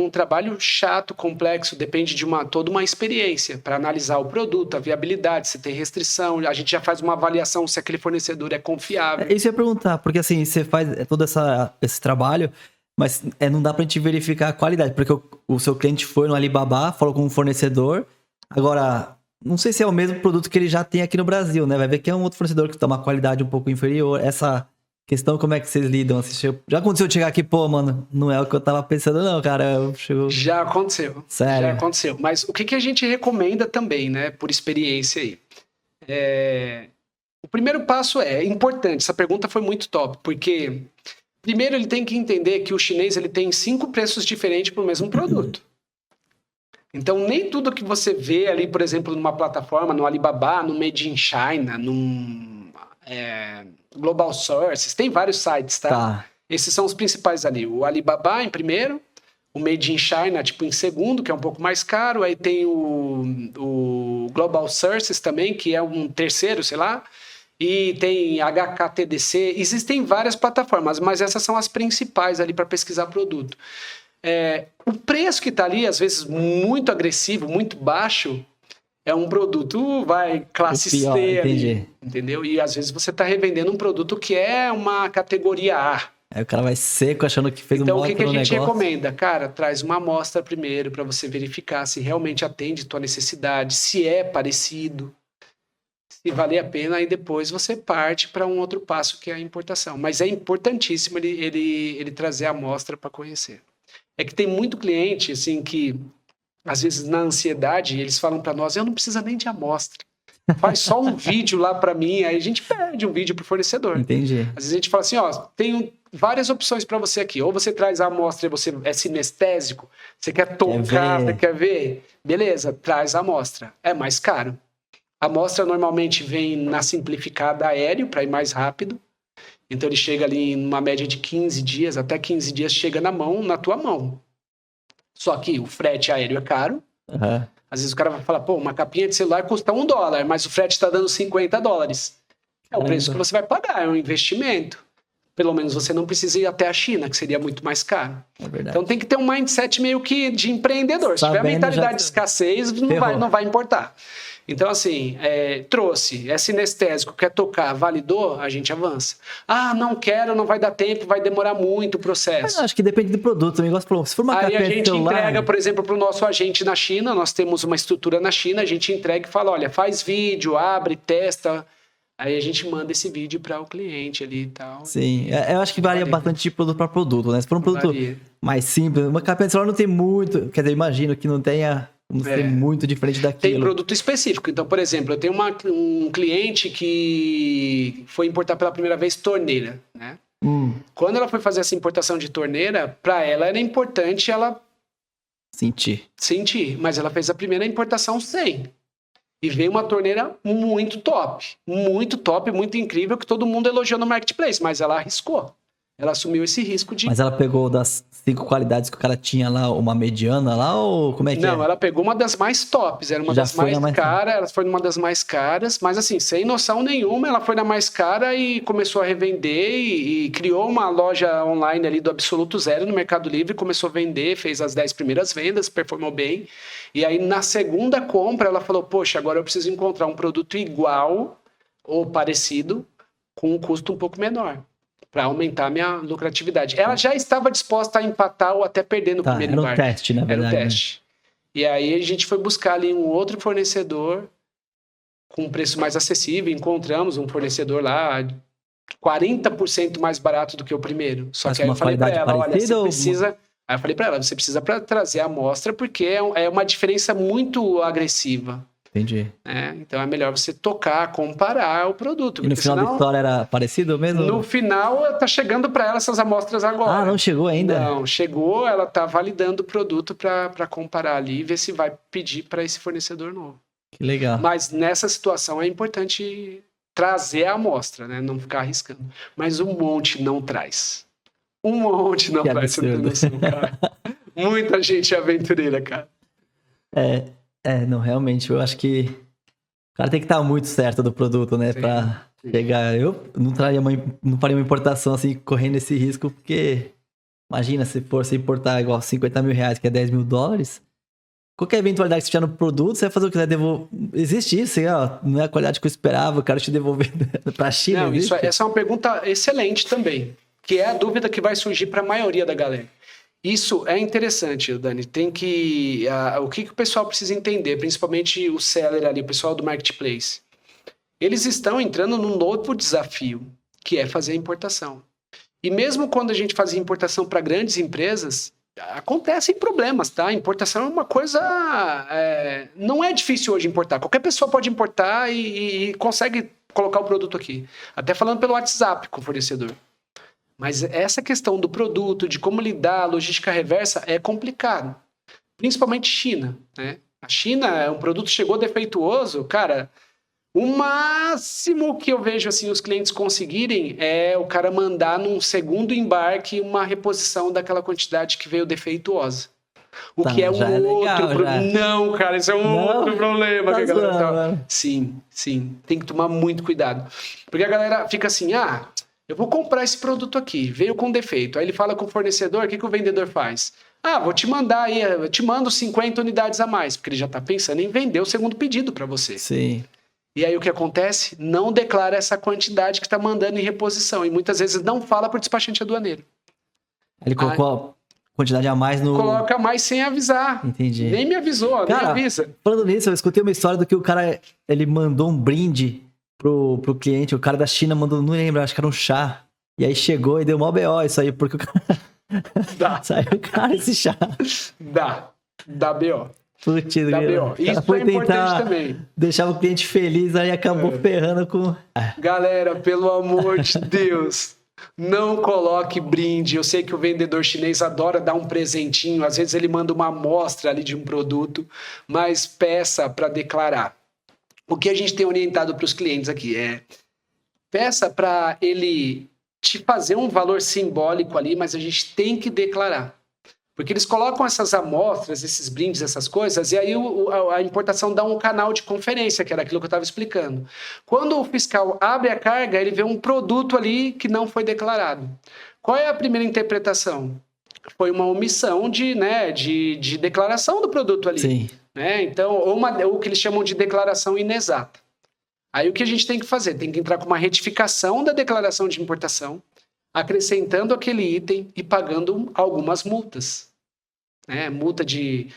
trabalho chato, complexo, depende de toda uma experiência para analisar o produto, a viabilidade, se tem restrição. A gente já faz uma avaliação se aquele fornecedor é confiável. Isso eu ia perguntar, porque assim, você faz todo esse trabalho, mas não dá pra gente verificar a qualidade, porque o seu cliente foi no Alibaba, falou com um fornecedor, agora, não sei se é o mesmo produto que ele já tem aqui no Brasil, né? Vai ver que é um outro fornecedor que tem uma qualidade um pouco inferior. Essa questão, como é que vocês lidam? Já aconteceu de chegar aqui, mano, não é o que eu tava pensando não, cara. Já aconteceu. Sério? Já aconteceu. Mas o que a gente recomenda também, né, por experiência aí? O primeiro passo é importante, essa pergunta foi muito top, porque... Primeiro, ele tem que entender que o chinês ele tem 5 preços diferentes para o mesmo produto. Então, nem tudo que você vê ali, por exemplo, numa plataforma, no Alibaba, no Made in China, num Global Sources, tem vários sites, tá? Esses são os principais ali. O Alibaba em primeiro, o Made in China, tipo, em segundo, que é um pouco mais caro. Aí tem o Global Sources também, que é um terceiro, sei lá. E tem HKTDC, existem várias plataformas, mas essas são as principais ali para pesquisar produto. O preço que está ali, às vezes muito agressivo, muito baixo, é um produto, classe C ali, entendeu? E às vezes você está revendendo um produto que é uma categoria A. Aí o cara vai seco achando que fez então, o que a gente recomenda? Cara, traz uma amostra primeiro para você verificar se realmente atende tua necessidade, se é parecido. Se valer a pena, aí depois você parte para um outro passo, que é a importação. Mas é importantíssimo ele trazer a amostra para conhecer. É que tem muito cliente, assim, que às vezes na ansiedade, eles falam para nós, eu não preciso nem de amostra. Faz só um vídeo lá para mim, aí a gente pede um vídeo pro fornecedor. Entendi. Às vezes a gente fala assim, tenho várias opções para você aqui. Ou você traz a amostra e você é sinestésico, você quer tocar, você quer ver? Beleza, traz a amostra. É mais caro. A amostra normalmente vem na simplificada aéreo, para ir mais rápido. Então ele chega ali numa média de 15 dias, até 15 dias chega na tua mão. Só que o frete aéreo é caro. Uhum. Às vezes o cara vai falar, uma capinha de celular custa $1, mas o frete está dando $50. É o preço que você vai pagar, é um investimento. Pelo menos você não precisa ir até a China, que seria muito mais caro. É verdade. Então tem que ter um mindset meio que de empreendedor. Se tiver a mentalidade de escassez, não vai importar. Então, assim, trouxe, é sinestésico, quer tocar, validou, a gente avança. Ah, não quero, não vai dar tempo, vai demorar muito o processo. Acho que depende do produto, o negócio falou, se for uma Aí a capinha de gente celular... entrega, por exemplo, para o nosso agente na China, nós temos uma estrutura na China, a gente entrega e fala, olha, faz vídeo, abre, testa, aí a gente manda esse vídeo para o cliente ali e tal. Sim, eu acho que varia bastante de produto para produto, né? Se for um produto mais simples, uma capinha de celular não tem muito, quer dizer, imagino que não tenha... Não ser muito diferente daquilo. Tem produto específico. Então, por exemplo, eu tenho um cliente que foi importar pela primeira vez torneira, né? Quando ela foi fazer essa importação de torneira, para ela era importante ela sentir, mas ela fez a primeira importação sem. E veio uma torneira muito top, muito incrível, que todo mundo elogiou no marketplace, mas ela arriscou. Ela assumiu esse risco de... Mas ela pegou das 5 qualidades que o cara tinha lá, uma mediana lá, ou como é que Não, ela pegou uma das mais tops, era uma das mais caras, ela foi uma das mais caras, mas assim, sem noção nenhuma, ela foi na mais cara e começou a revender e criou uma loja online ali do absoluto zero no Mercado Livre, começou a vender, fez as 10 primeiras vendas, performou bem, e aí na segunda compra ela falou, poxa, agora eu preciso encontrar um produto igual ou parecido com um custo um pouco menor, para aumentar a minha lucratividade. Ela já estava disposta a empatar ou até perder no primeiro embarque. Era um teste, na verdade. Era um teste. Né? E aí a gente foi buscar ali um outro fornecedor com um preço mais acessível. Encontramos um fornecedor lá 40% mais barato do que o primeiro. Só que aí eu falei para ela, olha, você precisa... Aí eu falei para ela, você precisa trazer a amostra porque é uma diferença muito agressiva. Entendi. Então é melhor você tocar, comparar o produto. E no final da história era parecido mesmo? No final, tá chegando para ela essas amostras agora. Ah, não chegou ainda? Não, chegou, ela tá validando o produto para comparar ali e ver se vai pedir para esse fornecedor novo. Que legal. Mas nessa situação é importante trazer a amostra, né? Não ficar arriscando. Mas um monte não traz. Um monte não traz, você não tem noção, cara. Muita gente é aventureira, cara. Não, realmente, eu acho que o cara tem que estar muito certo do produto, né? Sim, pra chegar. Eu não faria uma importação assim, correndo esse risco, porque imagina se fosse importar igual 50 mil reais, que é 10 mil dólares. Qualquer eventualidade que você tiver no produto, você vai fazer o que? Devolver. Existe isso, ó, não é a qualidade que eu esperava, eu quero te devolver pra China. Não, essa é uma pergunta excelente também, que é a dúvida que vai surgir para a maioria da galera. Isso é interessante, Dani. Tem que... o que o pessoal precisa entender, principalmente o seller ali, o pessoal do marketplace. Eles estão entrando num novo desafio, que é fazer a importação. E mesmo quando a gente fazia importação para grandes empresas, acontecem problemas, tá? Importação é uma coisa... não é difícil hoje importar. Qualquer pessoa pode importar e consegue colocar o produto aqui. Até falando pelo WhatsApp com o fornecedor. Mas essa questão do produto, de como lidar, a logística reversa, é complicado. Principalmente China, né? A China, um produto chegou defeituoso, cara, o máximo que eu vejo assim, os clientes conseguirem é o cara mandar num segundo embarque uma reposição daquela quantidade que veio defeituosa. O que é um outro problema. Não, cara, isso é outro problema. Que a galera Sim. Tem que tomar muito cuidado. Porque a galera fica assim, eu vou comprar esse produto aqui, veio com defeito. Aí ele fala com o fornecedor, o que o vendedor faz? Vou te mandar aí, eu te mando 50 unidades a mais, porque ele já está pensando em vender o segundo pedido para você. Sim. E aí o que acontece? Não declara essa quantidade que está mandando em reposição. E muitas vezes não fala para o despachante aduaneiro. Ele colocou a quantidade a mais no... Coloca mais sem avisar. Entendi. Nem me avisou, nem avisa. Falando nisso, eu escutei uma história do que o cara, ele mandou um brinde pro cliente, o cara da China mandou, não lembro, acho que era um chá. E aí chegou e deu mó BO isso aí, porque o cara... Saiu caro esse chá. Dá BO. Putz, dá BO. Isso foi é importante também. Deixava o cliente feliz, aí acabou ferrando com... Galera, pelo amor de Deus, não coloque brinde. Eu sei que o vendedor chinês adora dar um presentinho, às vezes ele manda uma amostra ali de um produto, mas peça para declarar. O que a gente tem orientado para os clientes aqui é peça para ele te fazer um valor simbólico ali, mas a gente tem que declarar. Porque eles colocam essas amostras, esses brindes, essas coisas, e aí a importação dá um canal de conferência, que era aquilo que eu estava explicando. Quando o fiscal abre a carga, ele vê um produto ali que não foi declarado. Qual é a primeira interpretação? Foi uma omissão de declaração do produto ali. Sim. né? Então, ou o que eles chamam de declaração inexata. Aí o que a gente tem que fazer? Tem que entrar com uma retificação da declaração de importação, acrescentando aquele item e pagando algumas multas, né? Multa de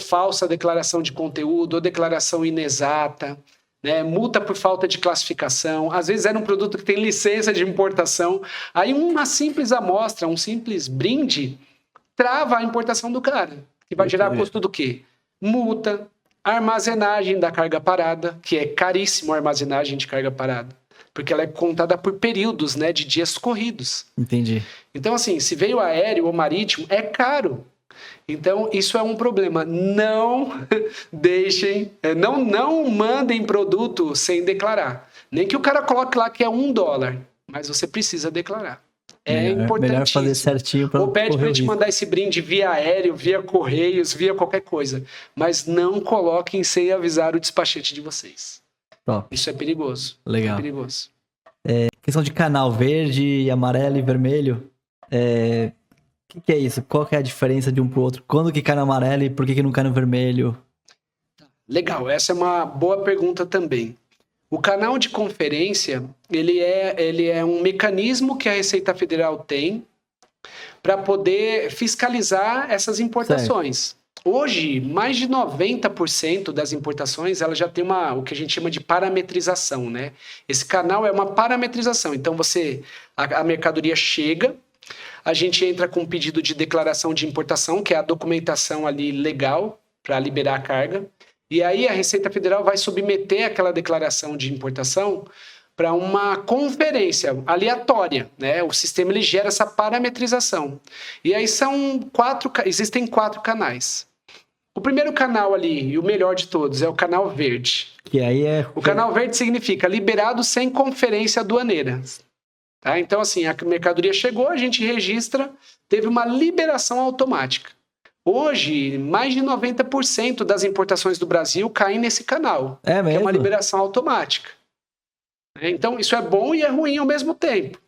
falsa declaração de conteúdo, ou declaração inexata, né? Multa por falta de classificação. Às vezes era um produto que tem licença de importação. Aí uma simples amostra, um simples brinde, trava a importação do cara, que vai gerar custo do quê? Multa, armazenagem da carga parada, que é caríssimo a armazenagem de carga parada, porque ela é contada por períodos, né, de dias corridos. Entendi. Então, assim, se veio aéreo ou marítimo, é caro. Então, isso é um problema. Não deixem, não mandem produto sem declarar. Nem que o cara coloque lá que é $1, mas você precisa declarar. É importantíssimo. Melhor fazer certinho para ou pede para a gente mandar esse brinde via aéreo, via correios, via qualquer coisa. Mas não coloquem sem avisar o despachante de vocês. Top. Isso é perigoso. Legal. É perigoso. Questão de canal verde, amarelo e vermelho. O que é isso? Qual que é a diferença de um pro outro? Quando que cai no amarelo e por que não cai no vermelho? Legal, essa é uma boa pergunta também. O canal de conferência, ele é um mecanismo que a Receita Federal tem para poder fiscalizar essas importações. Certo. Hoje, mais de 90% das importações, ela já tem o que a gente chama de parametrização, né? Esse canal é uma parametrização. Então, a mercadoria chega, a gente entra com um pedido de declaração de importação, que é a documentação ali legal para liberar a carga. E aí a Receita Federal vai submeter aquela declaração de importação para uma conferência aleatória, né? O sistema ele gera essa parametrização. E aí existem 4 canais. O primeiro canal ali, e o melhor de todos, é o canal verde. Que aí O canal verde significa liberado sem conferência aduaneira. Tá? Então, assim, a mercadoria chegou, a gente registra, teve uma liberação automática. Hoje, mais de 90% das importações do Brasil caem nesse canal, que é uma liberação automática. Então, isso é bom e é ruim ao mesmo tempo.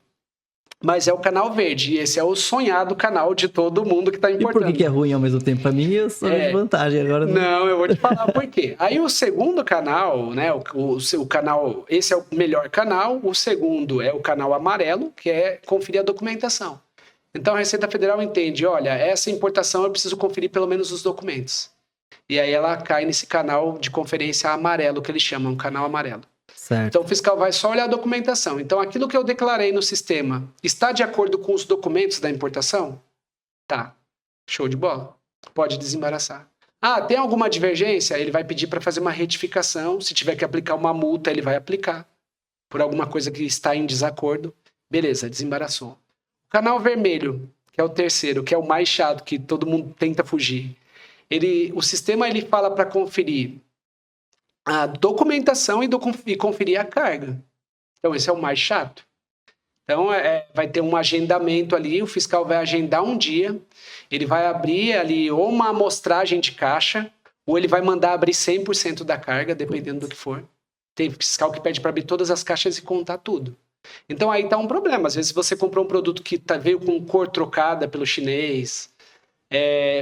Mas é o canal verde, e esse é o sonhado canal de todo mundo que está importando. E por que é ruim ao mesmo tempo? Para mim, eu sou de vantagem. Agora não, eu vou te falar por quê. Aí o segundo canal, né, o canal, esse é o melhor canal, o segundo é o canal amarelo, que é conferir a documentação. Então a Receita Federal entende, olha, essa importação eu preciso conferir pelo menos os documentos. E aí ela cai nesse canal de conferência amarelo, que eles chamam, canal amarelo. Certo. Então o fiscal vai só olhar a documentação. Então aquilo que eu declarei no sistema está de acordo com os documentos da importação? Tá. Show de bola. Pode desembaraçar. Tem alguma divergência? Ele vai pedir para fazer uma retificação. Se tiver que aplicar uma multa, ele vai aplicar. Por alguma coisa que está em desacordo. Beleza, desembaraçou. O canal vermelho, que é o terceiro, que é o mais chato, que todo mundo tenta fugir. O sistema ele fala para conferir a documentação e conferir a carga. Então, esse é o mais chato. Então, vai ter um agendamento ali, o fiscal vai agendar um dia, ele vai abrir ali ou uma amostragem de caixa, ou ele vai mandar abrir 100% da carga, dependendo do que for. Tem fiscal que pede para abrir todas as caixas e contar tudo. Então, aí está um problema. Às vezes, você comprou um produto que veio com cor trocada pelo chinês,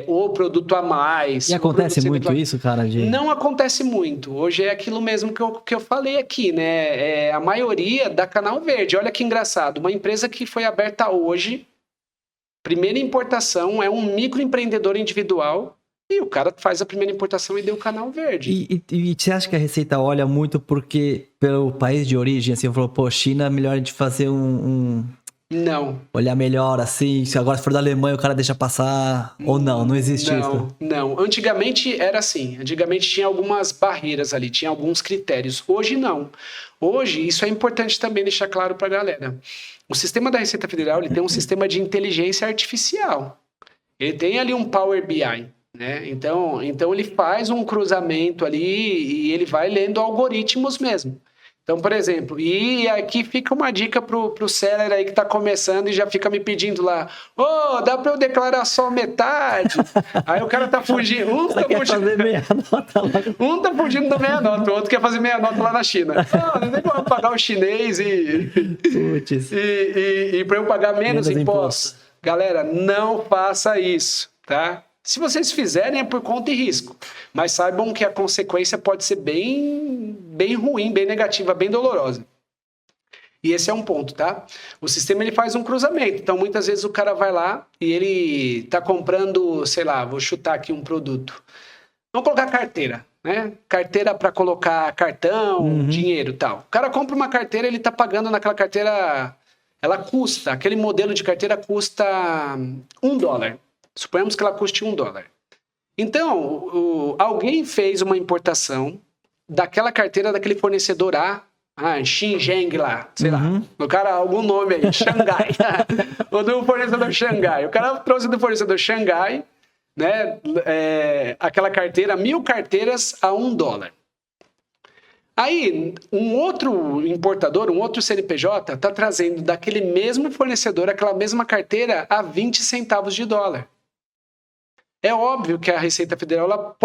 ou produto a mais. E acontece muito isso, cara? Não acontece muito. Hoje é aquilo mesmo que eu falei aqui, né? A maioria da Canal Verde. Olha que engraçado. Uma empresa que foi aberta hoje, primeira importação, é um microempreendedor individual, e o cara faz a primeira importação e deu o Canal Verde. E você acha que a Receita olha muito pelo país de origem? Assim, falou, pô, China é melhor de fazer Não. Olhar melhor, assim, se agora for da Alemanha o cara deixa passar, ou não existe isso? Não, antigamente era assim, antigamente tinha algumas barreiras ali, tinha alguns critérios, hoje não. Hoje, isso é importante também deixar claro para a galera, o sistema da Receita Federal, ele tem um sistema de inteligência artificial, ele tem ali um Power BI, né? Então ele faz um cruzamento ali e ele vai lendo algoritmos mesmo. Então, por exemplo, e aqui fica uma dica pro seller aí que tá começando e já fica me pedindo lá, dá para eu declarar só metade? Aí o cara tá fugindo, um tá fugindo da meia nota, o outro quer fazer meia nota lá na China. Não tem como pagar o chinês e para eu pagar menos impostos. Galera, não faça isso, tá? Se vocês fizerem, é por conta e risco. Mas saibam que a consequência pode ser bem ruim, bem negativa, bem dolorosa. E esse é um ponto, tá? O sistema, ele faz um cruzamento. Então, muitas vezes o cara vai lá e ele tá comprando, sei lá, vou chutar aqui um produto. Vamos colocar carteira, né? Carteira para colocar cartão, dinheiro e tal. O cara compra uma carteira, ele tá pagando naquela carteira... Ela custa, aquele modelo de carteira custa $1. Suponhamos que ela custe $1. Então, alguém fez uma importação daquela carteira daquele fornecedor Xinjiang lá, sei lá. O cara, algum nome aí, Xangai. Ou do fornecedor Xangai. O cara trouxe do fornecedor Xangai, né? Aquela carteira, 1.000 carteiras a $1. Aí, um outro importador, um outro CNPJ, está trazendo daquele mesmo fornecedor aquela mesma carteira a 20 centavos de dólar. É óbvio que a Receita Federal,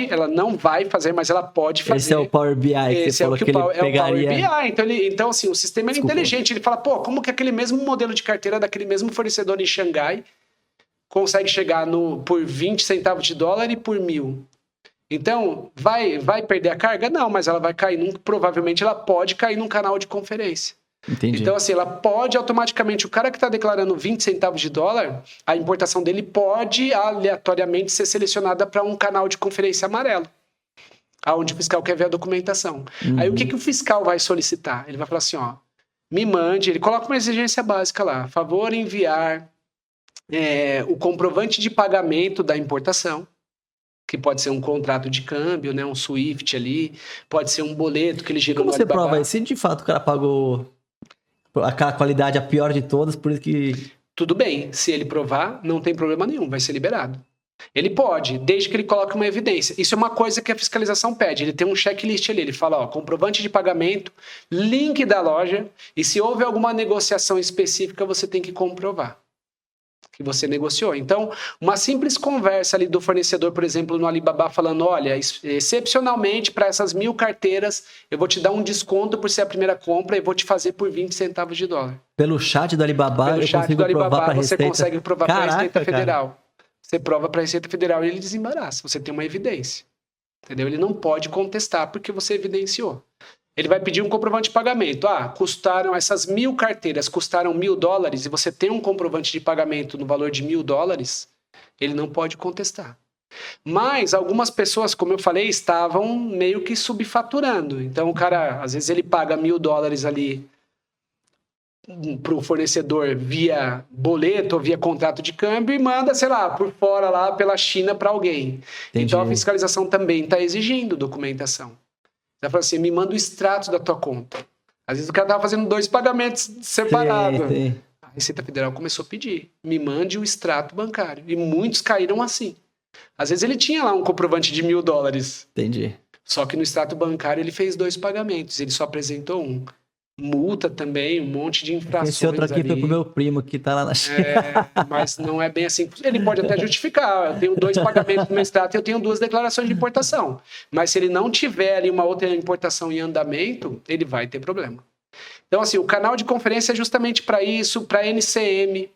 ela não vai fazer, mas ela pode fazer. Esse é o Power BI que você falou que ele pegaria. É o Power BI. Então, assim, o sistema é inteligente. Ele fala, como que aquele mesmo modelo de carteira daquele mesmo fornecedor em Xangai consegue chegar por 20 centavos de dólar e por 1.000? Então, vai perder a carga? Não, mas ela vai cair, provavelmente ela pode cair num canal de conferência. Entendi. Então, assim, ela pode automaticamente, o cara que está declarando 20 centavos de dólar, a importação dele pode aleatoriamente ser selecionada para um canal de conferência amarelo, aonde o fiscal quer ver a documentação. Aí o que o fiscal vai solicitar? Ele vai falar assim, me mande, ele coloca uma exigência básica lá, favor enviar o comprovante de pagamento da importação, que pode ser um contrato de câmbio, né, um SWIFT ali, pode ser um boleto que ele gerou no Alibaba. Como você prova isso? Se de fato o cara pagou aquela qualidade a pior de todas, por isso que... Tudo bem, se ele provar, não tem problema nenhum, vai ser liberado. Ele pode, desde que ele coloque uma evidência. Isso é uma coisa que a fiscalização pede, ele tem um checklist ali, ele fala, comprovante de pagamento, link da loja, e se houver alguma negociação específica, você tem que comprovar que você negociou. Então, uma simples conversa ali do fornecedor, por exemplo, no Alibaba, falando, olha, excepcionalmente para essas 1.000 carteiras, eu vou te dar um desconto por ser a primeira compra e vou te fazer por 20 centavos de dólar. Pelo chat do Alibaba, você consegue provar para a Receita Federal. Cara. Você prova para a Receita Federal e ele desembaraça. Você tem uma evidência. Entendeu? Ele não pode contestar porque você evidenciou. Ele vai pedir um comprovante de pagamento. Essas 1.000 carteiras custaram $1.000 e você tem um comprovante de pagamento no valor de $1.000, ele não pode contestar. Mas algumas pessoas, como eu falei, estavam meio que subfaturando. Então o cara, às vezes ele paga $1.000 ali para o fornecedor via boleto ou via contrato de câmbio e manda, sei lá, por fora lá pela China para alguém. Entendi. Então a fiscalização também está exigindo documentação. Ela fala assim, me manda o extrato da tua conta. Às vezes o cara estava fazendo 2 pagamentos separados. Sim. A Receita Federal começou a pedir, me mande o extrato bancário. E muitos caíram assim. Às vezes ele tinha lá um comprovante de $1.000. Entendi. Só que no extrato bancário ele fez 2 pagamentos, ele só apresentou um. Multa também, um monte de infrações. Esse outro aqui foi pro meu primo que tá lá na China. Mas não é bem assim. Ele pode até justificar. Eu tenho 2 pagamentos no meu extrato e eu tenho 2 declarações de importação. Mas se ele não tiver ali uma outra importação em andamento, ele vai ter problema. Então, assim, o canal de conferência é justamente para isso, para NCM.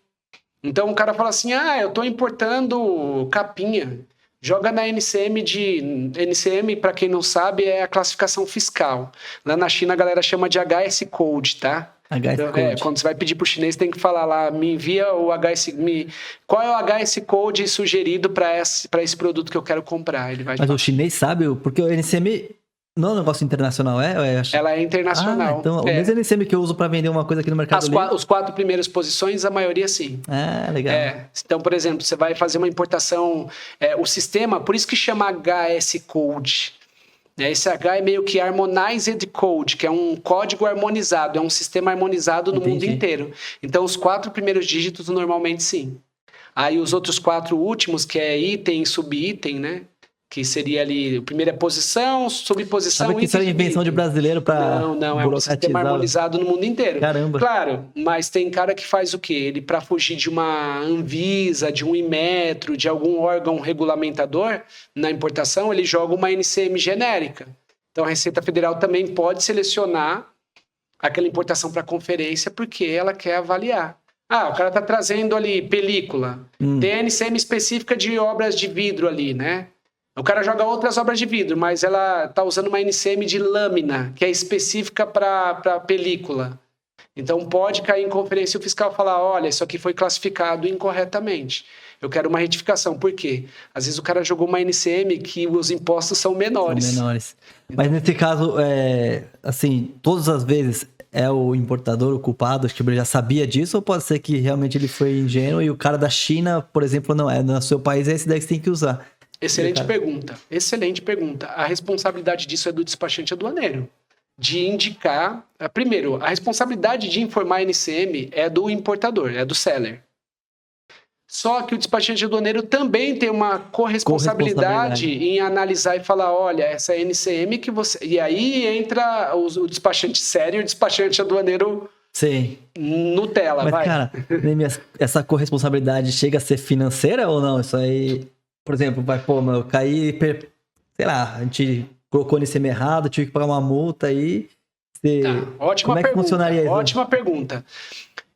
Então, o cara fala assim, eu tô importando capinha. Joga na NCM NCM, para quem não sabe, é a classificação fiscal. Lá na China a galera chama de HS Code, tá? HS Code. Quando você vai pedir pro chinês, tem que falar lá, me envia o qual é o HS Code sugerido para esse produto que eu quero comprar. Ele vai Mas o chinês sabe, porque o NCM não é um negócio internacional, Ela é internacional. Então o mesmo NCM que eu uso para vender uma coisa aqui no Mercado Livre. Os 4 primeiras posições, a maioria sim. Legal. Então, por exemplo, você vai fazer uma importação, o sistema, por isso que chama HS Code. Esse H é meio que Harmonized Code, que é um código harmonizado, é um sistema harmonizado no mundo inteiro. Então, os 4 primeiros dígitos, normalmente sim. Aí, os outros 4 últimos, que é item e subitem, né? Que seria ali, a primeira posição, subposição... Sabe que isso é invenção de brasileiro para Não, é um sistema harmonizado no mundo inteiro. Caramba. Claro, mas tem cara que faz o quê? Ele, para fugir de uma Anvisa, de um Inmetro, de algum órgão regulamentador na importação, ele joga uma NCM genérica. Então, a Receita Federal também pode selecionar aquela importação para conferência porque ela quer avaliar. O cara tá trazendo ali película. Tem a NCM específica de obras de vidro ali, né? O cara joga outras obras de vidro, mas ela tá usando uma NCM de lâmina, que é específica para película. Então pode cair em conferência e o fiscal falar, olha, isso aqui foi classificado incorretamente. Eu quero uma retificação. Por quê? Às vezes o cara jogou uma NCM que os impostos são menores. São menores. Mas nesse caso, assim, todas as vezes é o importador o culpado, acho que ele já sabia disso, ou pode ser que realmente ele foi ingênuo e o cara da China, por exemplo, não é, no seu país é esse daí que você tem que usar. Excelente pergunta, excelente pergunta. A responsabilidade disso é do despachante aduaneiro. De indicar... Primeiro, a responsabilidade de informar a NCM é do importador, é do seller. Só que o despachante aduaneiro também tem uma corresponsabilidade em analisar e falar, olha, essa NCM que você... E aí entra o despachante sério e o despachante aduaneiro... Sim. Nutella, mas, vai. Cara, essa corresponsabilidade chega a ser financeira ou não? Isso aí, por exemplo, eu caí, sei lá, a gente colocou o NCM errado, tive que pagar uma multa aí. Ótima Como é que funcionaria isso? Ótima pergunta.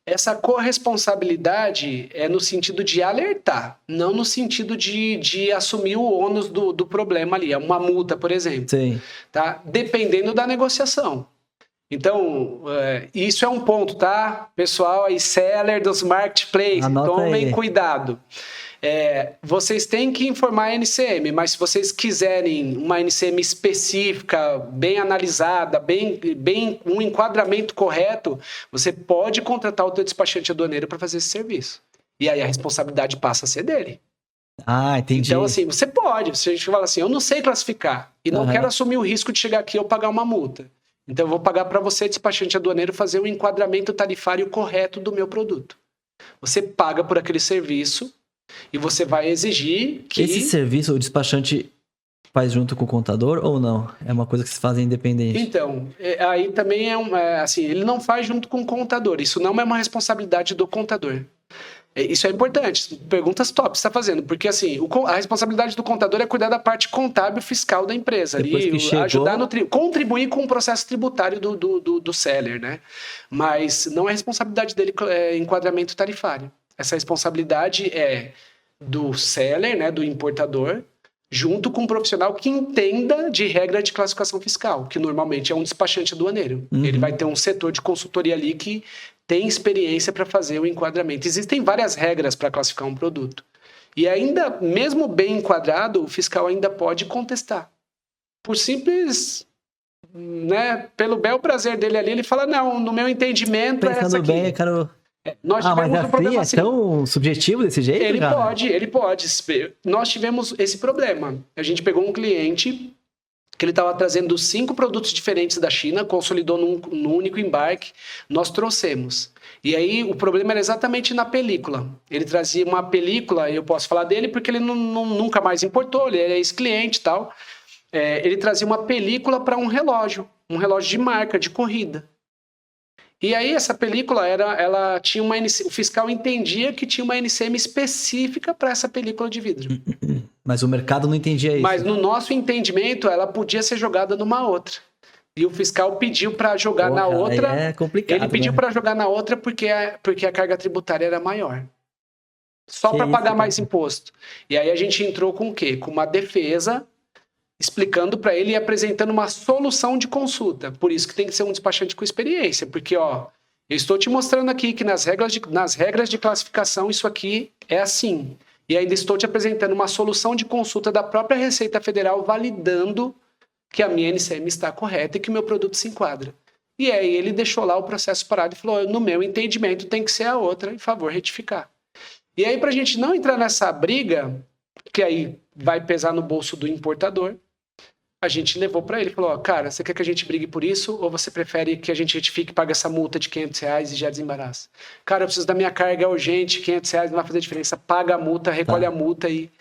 Essa corresponsabilidade é no sentido de alertar, não no sentido de assumir o ônus do problema ali. É uma multa, por exemplo. Sim. Tá? Dependendo da negociação. Então, isso é um ponto, tá? Pessoal aí, seller dos marketplaces, tomem cuidado. Vocês têm que informar a NCM, mas se vocês quiserem uma NCM específica, bem analisada, bem um enquadramento correto, você pode contratar o teu despachante aduaneiro para fazer esse serviço. E aí a responsabilidade passa a ser dele. Entendi. Então, assim, você pode. Se a gente fala assim, eu não sei classificar e não quero assumir o risco de chegar aqui e eu pagar uma multa. Então, eu vou pagar para você, despachante aduaneiro, fazer um enquadramento tarifário correto do meu produto. Você paga por aquele serviço e você vai exigir que... Esse serviço o despachante faz junto com o contador ou não? É uma coisa que se faz independente? Então, aí também assim, ele não faz junto com o contador. Isso não é uma responsabilidade do contador. Isso é importante. Perguntas top você está fazendo. Porque, assim, a responsabilidade do contador é cuidar da parte contábil fiscal da empresa. Ajudar contribuir com o processo tributário do seller, né? Mas não é responsabilidade dele enquadramento tarifário. Essa responsabilidade é do seller, né, do importador, junto com um profissional que entenda de regra de classificação fiscal, que normalmente é um despachante aduaneiro. Ele vai ter um setor de consultoria ali que tem experiência para fazer o enquadramento. Existem várias regras para classificar um produto. E ainda, mesmo bem enquadrado, o fiscal ainda pode contestar. Por simples... né, pelo bel prazer dele ali, ele fala, não, no meu entendimento Pensando é essa aqui. bem, eu quero... Nós tivemos mas um problema assim, é tão subjetivo desse jeito, ele cara? Ele pode. Nós tivemos esse problema. A gente pegou um cliente que ele estava trazendo 5 produtos diferentes da China, consolidou num único embarque, nós trouxemos. E aí o problema era exatamente na película. Ele trazia uma película, eu posso falar dele porque ele nunca mais importou, ele é ex-cliente e tal. Ele trazia uma película para um relógio de marca, de corrida. E aí essa película, ela tinha uma o fiscal entendia que tinha uma NCM específica para essa película de vidro. Mas o mercado não entendia isso. Mas no nosso entendimento, ela podia ser jogada numa outra. E o fiscal pediu para jogar na outra. É complicado. Ele pediu para jogar na outra porque a carga tributária era maior. Só para pagar mais imposto. E aí a gente entrou com o quê? Com uma defesa, explicando para ele e apresentando uma solução de consulta. Por isso que tem que ser um despachante com experiência. Porque, eu estou te mostrando aqui que nas regras de classificação isso aqui é assim. E ainda estou te apresentando uma solução de consulta da própria Receita Federal validando que a minha NCM está correta e que o meu produto se enquadra. E aí ele deixou lá o processo parado e falou, no meu entendimento tem que ser a outra, em favor, retificar. E aí, para a gente não entrar nessa briga, que aí vai pesar no bolso do importador, a gente levou para ele, falou, cara, você quer que a gente brigue por isso ou você prefere que a gente retifique e pague essa multa de R$500 e já desembaraça? Cara, eu preciso da minha carga, é urgente, R$500 não vai fazer diferença, paga a multa, recolhe a multa e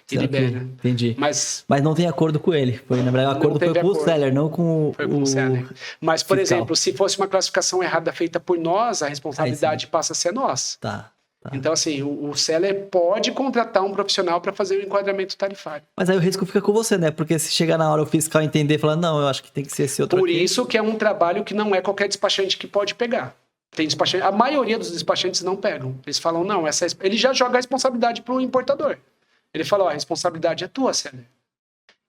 libera. Entendi. Mas não tem acordo com ele. Na verdade, o acordo foi com o seller, não com o seller. Mas, por exemplo, se fosse uma classificação errada feita por nós, a responsabilidade passa a ser nossa. Tá. Então, assim, o seller pode contratar um profissional para fazer o enquadramento tarifário. Mas aí o risco fica com você, né? Porque se chegar na hora o fiscal entender e falar, não, eu acho que tem que ser esse outro Por aqui. isso que é um trabalho que não é qualquer despachante que pode pegar. Tem despachante, a maioria dos despachantes não pegam. Eles falam, não, ele já joga a responsabilidade pro importador. Ele fala, ó, a responsabilidade é tua, seller.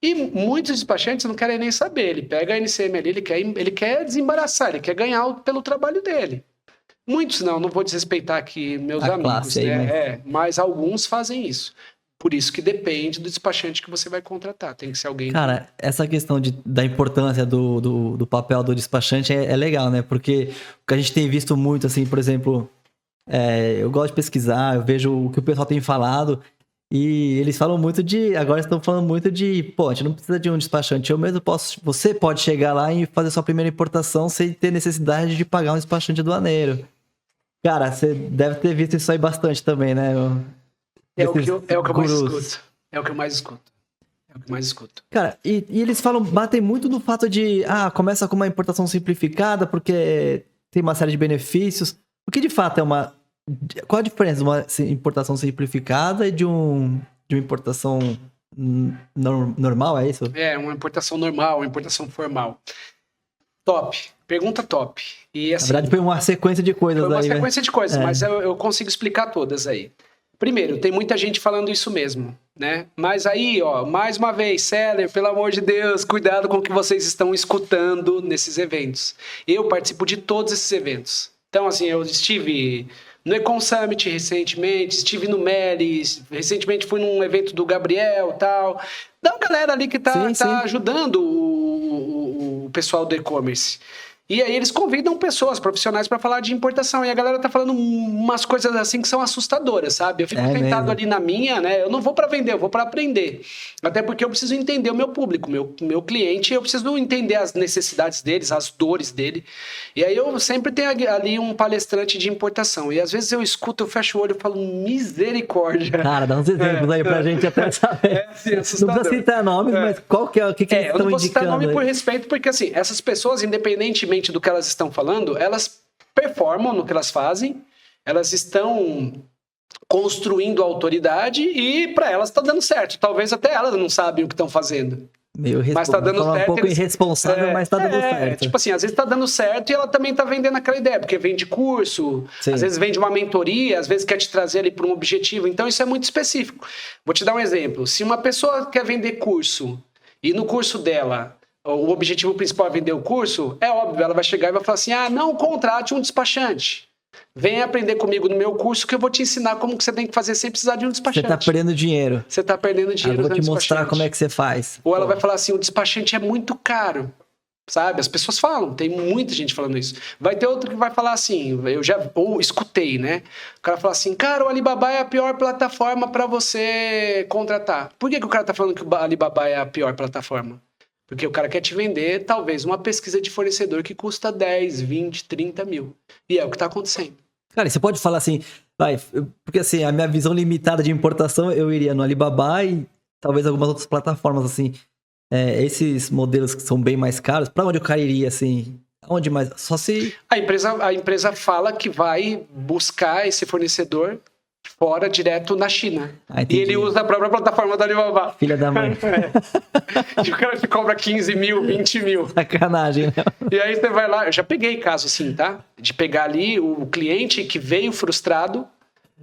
E muitos despachantes não querem nem saber. Ele pega a NCM ali, ele quer desembaraçar, ele quer ganhar pelo trabalho dele. Muitos não vou desrespeitar aqui meus amigos, aí, né? Mas alguns fazem isso. Por isso que depende do despachante que você vai contratar. Tem que ser alguém... Cara, essa questão da importância do papel do despachante é legal, né? Porque o que a gente tem visto muito, assim, por exemplo, eu gosto de pesquisar, eu vejo o que o pessoal tem falado e eles falam muito agora estão falando muito pô, a gente não precisa de um despachante, eu mesmo você pode chegar lá e fazer sua primeira importação sem ter necessidade de pagar um despachante aduaneiro. Cara, você deve ter visto isso aí bastante também, né? É o que eu mais escuto. É o que eu mais escuto. Cara, e eles batem muito no fato de, começa com uma importação simplificada porque tem uma série de benefícios. O que de fato qual a diferença de uma importação simplificada e de uma importação normal, é isso? Uma importação normal, uma importação formal. Top. Pergunta top. E, assim, na verdade, foi uma sequência de coisas aí. Foi uma sequência de coisas, mas eu consigo explicar todas aí. Primeiro, tem muita gente falando isso mesmo, né? Mas aí, ó, mais uma vez, seller, pelo amor de Deus, cuidado com o que vocês estão escutando nesses eventos. Eu participo de todos esses eventos. Então, assim, eu estive no Econ Summit recentemente, estive no Melis, recentemente fui num evento do Gabriel e tal. Dá uma galera ali que tá ajudando o pessoal do e-commerce. E aí eles convidam pessoas, profissionais, para falar de importação. E a galera tá falando umas coisas assim que são assustadoras, sabe? Eu fico tentado ali na minha, né? Eu não vou para vender, eu vou para aprender. Até porque eu preciso entender o meu público, meu cliente. Eu preciso entender as necessidades deles, as dores dele. E aí eu sempre tenho ali um palestrante de importação. E às vezes eu escuto, eu fecho o olho e falo, misericórdia. Cara, dá uns exemplos aí pra gente até saber. Sim, assustador. Não precisa citar nomes, mas o que eles estão indicando? Eu não vou citar nome por respeito, porque assim, essas pessoas, independentemente do que elas estão falando, elas performam no que elas fazem, elas estão construindo autoridade e para elas está dando certo. Talvez até elas não sabem o que estão fazendo. Mas tá dando certo. Um pouco irresponsável, mas tá dando certo. Tipo assim, às vezes tá dando certo e ela também tá vendendo aquela ideia, porque vende curso, às vezes vende uma mentoria, às vezes quer te trazer ali para um objetivo. Então isso é muito específico. Vou te dar um exemplo. Se uma pessoa quer vender curso e no curso dela o objetivo principal é vender o curso, é óbvio, ela vai chegar e vai falar assim, não contrate um despachante. Venha aprender comigo no meu curso que eu vou te ensinar como que você tem que fazer sem precisar de um despachante. Você tá perdendo dinheiro. Você tá perdendo dinheiro. Eu vou te mostrar como é que você faz. Ou ela vai falar assim, o despachante é muito caro. Sabe? As pessoas falam, tem muita gente falando isso. Vai ter outro que vai falar assim, ou escutei, né? O cara fala assim, cara, o Alibaba é a pior plataforma para você contratar. Por que o cara tá falando que o Alibaba é a pior plataforma? Porque o cara quer te vender, talvez, uma pesquisa de fornecedor que custa 10, 20, 30 mil. E é o que está acontecendo. Cara, você pode falar assim, porque assim, a minha visão limitada de importação, eu iria no Alibaba e talvez algumas outras plataformas, assim. Esses modelos que são bem mais caros, para onde o cara iria, assim? Onde mais? Só se... A empresa fala que vai buscar esse fornecedor fora, direto na China. E ele usa a própria plataforma da Alibaba. Filha da mãe. E o cara te cobra 15 mil, 20 mil. Sacanagem, né? E aí você vai lá, eu já peguei caso assim, tá? De pegar ali o cliente que veio frustrado.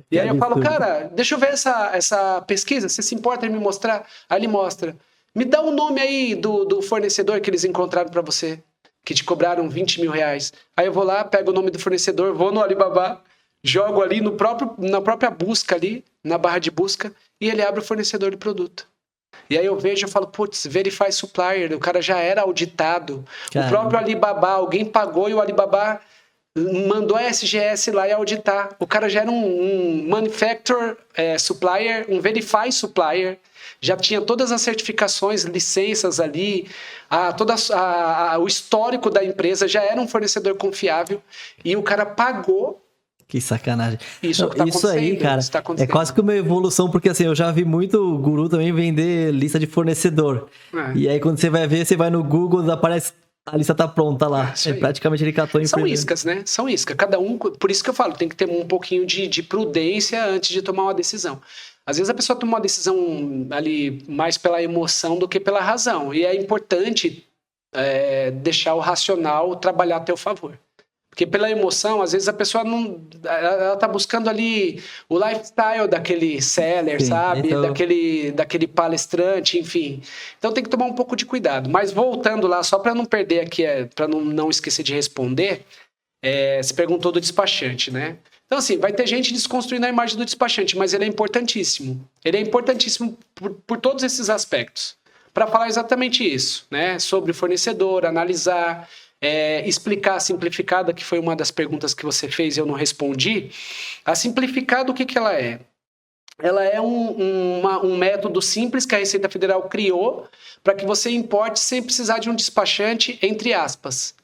E aí eu falo, cara, deixa eu ver essa pesquisa, você se importa em me mostrar? Aí ele mostra. Me dá o nome aí do fornecedor que eles encontraram para você, que te cobraram 20 mil reais. Aí eu vou lá, pego o nome do fornecedor, vou no Alibaba, jogo ali na própria busca ali, na barra de busca, e ele abre o fornecedor de produto. E aí eu vejo e falo, putz, Verify Supplier, o cara já era auditado. Caramba. O próprio Alibaba, alguém pagou e o Alibaba mandou a SGS lá e auditar. O cara já era um Manufacturer Supplier, um Verify Supplier, já tinha todas as certificações, licenças ali, o histórico da empresa, já era um fornecedor confiável e o cara pagou. Que sacanagem. Isso aí, cara, é quase que uma evolução, porque assim, eu já vi muito guru também vender lista de fornecedor. E aí quando você vai ver, você vai no Google, aparece, a lista tá pronta lá. Praticamente ele catou em São iscas, né? São iscas. Cada um, por isso que eu falo, tem que ter um pouquinho de prudência antes de tomar uma decisão. Às vezes a pessoa toma uma decisão ali mais pela emoção do que pela razão. E é importante deixar o racional trabalhar a teu favor. Porque pela emoção, às vezes a pessoa não... Ela tá buscando ali o lifestyle daquele seller, Sim, sabe? então- Daquele palestrante, enfim. Então tem que tomar um pouco de cuidado. Mas voltando lá, só para não perder aqui, para não esquecer de responder, você perguntou do despachante, né? Então, assim, vai ter gente desconstruindo a imagem do despachante, mas ele é importantíssimo. Ele é importantíssimo por todos esses aspectos. Para falar exatamente isso, né? Sobre o fornecedor, analisar... explicar a simplificada, que foi uma das perguntas que você fez e eu não respondi. A simplificada, o que ela é? Ela é um método simples que a Receita Federal criou para que você importe sem precisar de um despachante, entre aspas.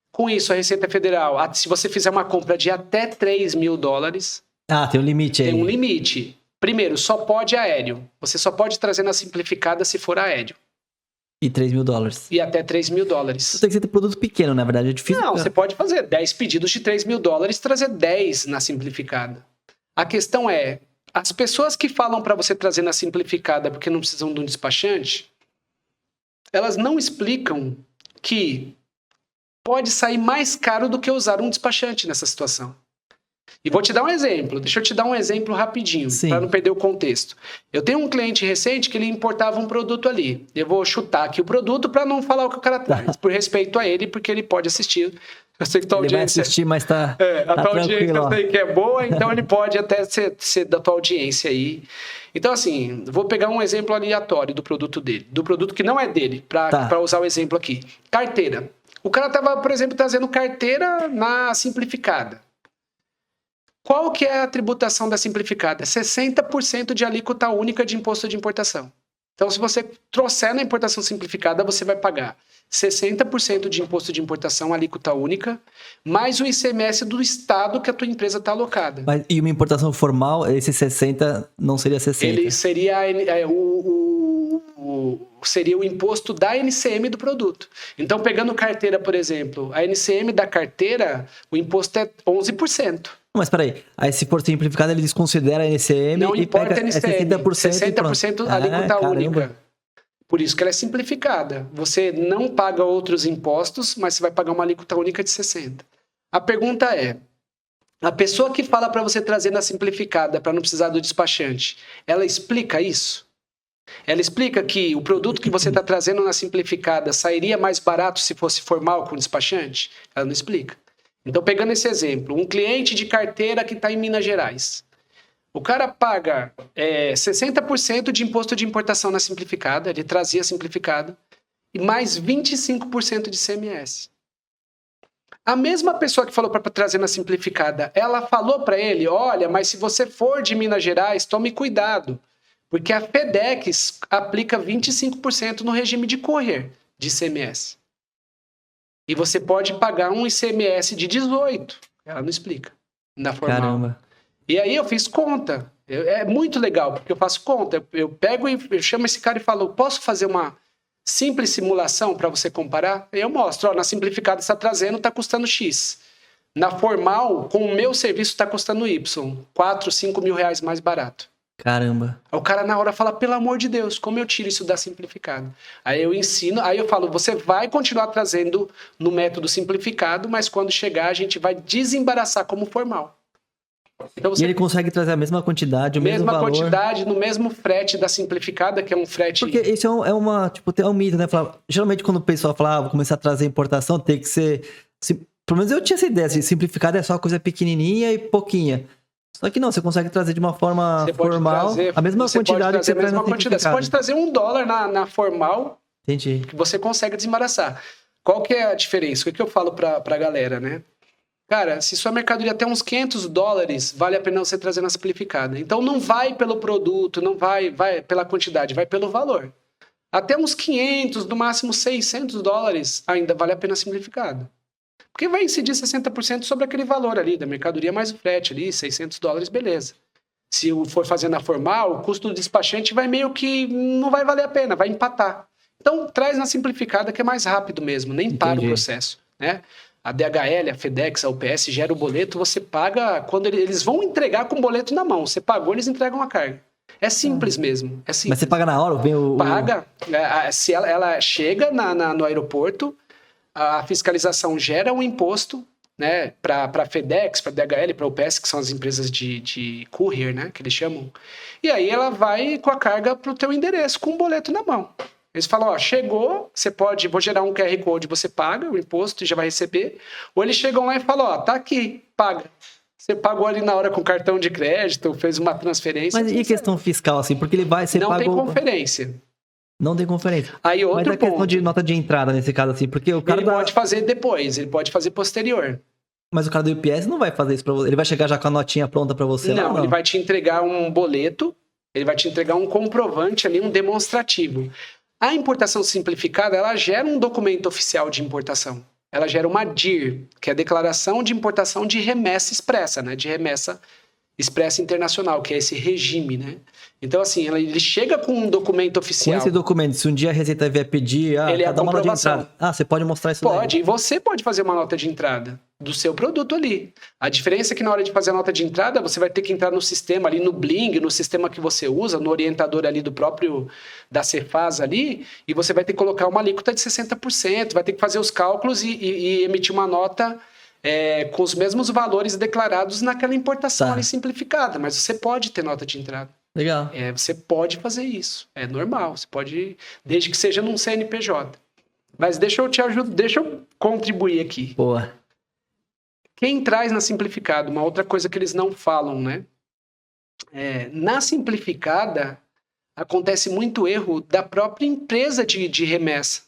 Com isso, a Receita Federal, se você fizer uma compra de até $3.000... tem um limite aí. Tem um limite. Primeiro, só pode aéreo. Você só pode trazer na simplificada se for aéreo. E $3.000. E até $3.000. Tem que ser produto pequeno, na verdade, é difícil. Não, você pode fazer 10 pedidos de $3.000 e trazer 10 na simplificada. A questão é, as pessoas que falam para você trazer na simplificada porque não precisam de um despachante, elas não explicam que pode sair mais caro do que usar um despachante nessa situação. E vou te dar um exemplo. Deixa eu te dar um exemplo rapidinho, para não perder o contexto. Eu tenho um cliente recente que ele importava um produto ali. Eu vou chutar aqui o produto para não falar o que o cara traz, por respeito a ele, porque ele pode assistir. Eu sei que tua audiência... Ele vai assistir, mas tá a tua tranquilo, audiência eu sei que é boa, então ele pode até ser da tua audiência aí. Então, assim, vou pegar um exemplo aleatório do produto dele. Do produto que não é dele, para usar o exemplo aqui. Carteira. O cara estava, por exemplo, trazendo carteira na simplificada. Qual que é a tributação da simplificada? 60% de alíquota única de imposto de importação. Então, se você trouxer na importação simplificada, você vai pagar 60% de imposto de importação, alíquota única, mais o ICMS do estado que a tua empresa está alocada. E uma importação formal, esse 60 não seria 60? Ele seria seria o imposto da NCM do produto. Então, pegando carteira, por exemplo, a NCM da carteira, o imposto é 11%. Mas peraí, aí se for simplificado, ele desconsidera a NCM não e pega NCM, 60% alíquota única. Por isso que ela é simplificada. Você não paga outros impostos, mas você vai pagar uma alíquota única de 60%. A pergunta é, a pessoa que fala para você trazer na simplificada, para não precisar do despachante, ela explica isso? Ela explica que o produto que você está trazendo na simplificada sairia mais barato se fosse formal com despachante? Ela não explica. Então, pegando esse exemplo, um cliente de carteira que está em Minas Gerais. O cara paga 60% de imposto de importação na simplificada, ele trazia a simplificada, e mais 25% de ICMS. A mesma pessoa que falou para trazer na simplificada, ela falou para ele, olha, mas se você for de Minas Gerais, tome cuidado, porque a FedEx aplica 25% no regime de courier de ICMS. E você pode pagar um ICMS de 18%. Ela não explica. Na formal. Caramba. E aí eu fiz conta. É muito legal, porque eu faço conta. Eu pego e eu chamo esse cara e falo, posso fazer uma simples simulação para você comparar? E eu mostro, na simplificada está trazendo, está custando X. Na formal, com o meu serviço, está custando Y. 4, 5 mil reais mais barato. Caramba. Aí o cara na hora fala, pelo amor de Deus, como eu tiro isso da simplificada? Aí eu ensino, aí eu falo, você vai continuar trazendo no método simplificado, mas quando chegar a gente vai desembaraçar como formal. Então E ele consegue trazer a mesma quantidade, o mesmo valor? Mesma quantidade, no mesmo frete da simplificada, que é um frete... Porque isso tem um mito, né? Geralmente quando o pessoal fala, vou começar a trazer importação, tem que ser... Pelo menos eu tinha essa ideia, simplificada é só coisa pequenininha e pouquinha. Só que não, você consegue trazer de uma forma formal a mesma quantidade que você traz na simplificada. Você pode trazer $1 na formal. Entendi. Que você consegue desembaraçar. Qual que é a diferença? O que eu falo pra galera, né? Cara, se sua mercadoria tem uns $500, vale a pena você trazer na simplificada. Então não vai pelo produto, não vai pela quantidade, vai pelo valor. Até uns 500, no máximo $600 ainda vale a pena simplificada. Porque vai incidir 60% sobre aquele valor ali da mercadoria mais o frete ali, $600, beleza. Se for fazer na formal, o custo do despachante vai meio que não vai valer a pena, vai empatar. Então traz na simplificada que é mais rápido mesmo, nem para o processo, né? A DHL, a FedEx, a UPS gera o boleto, você paga quando eles vão entregar com o boleto na mão. Você pagou, eles entregam a carga. É simples mesmo. É simples. Mas você paga na hora? Paga. Se ela chega no aeroporto, a fiscalização gera um imposto, né, para FedEx, para DHL, para UPS, que são as empresas de courier, né, que eles chamam. E aí ela vai com a carga para o teu endereço, com um boleto na mão. Eles falam, ó, chegou, você pode, vou gerar um QR Code, você paga o imposto e já vai receber. Ou eles chegam lá e falam, ó, tá aqui, paga. Você pagou ali na hora com cartão de crédito, fez uma transferência. Mas e questão fiscal, assim? Porque ele vai, você não pagou... tem conferência. Não tem conferência. Aí outro Mas a questão ponto, de nota de entrada nesse caso, assim, porque o cara ele pode fazer depois, ele pode fazer posterior. Mas o cara do UPS não vai fazer isso pra você. Ele vai chegar já com a notinha pronta pra você? Não, ele vai te entregar um boleto, ele vai te entregar um comprovante ali, um demonstrativo. A importação simplificada, ela gera um documento oficial de importação. Ela gera uma DIR, que é a Declaração de Importação de Remessa Expressa, né? De remessa expressa internacional, que é esse regime, né? Então, assim, ele chega com um documento oficial. Com esse documento, se um dia a Receita vier pedir, ele é a uma nota de comprovação. entrada. Você pode mostrar isso Pode, e você pode fazer uma nota de entrada do seu produto ali. A diferença é que na hora de fazer a nota de entrada, você vai ter que entrar no sistema ali, no Bling, no sistema que você usa, no orientador ali do próprio, da Cefaz ali, e você vai ter que colocar uma alíquota de 60%, vai ter que fazer os cálculos e emitir uma nota com os mesmos valores declarados naquela importação ali simplificada, mas você pode ter nota de entrada. Legal. Você pode fazer isso, é normal, você pode, desde que seja num CNPJ. Mas deixa eu te ajudar, deixa eu contribuir aqui. Boa. Quem traz na simplificada, uma outra coisa que eles não falam, né? Na simplificada, acontece muito erro da própria empresa de remessa.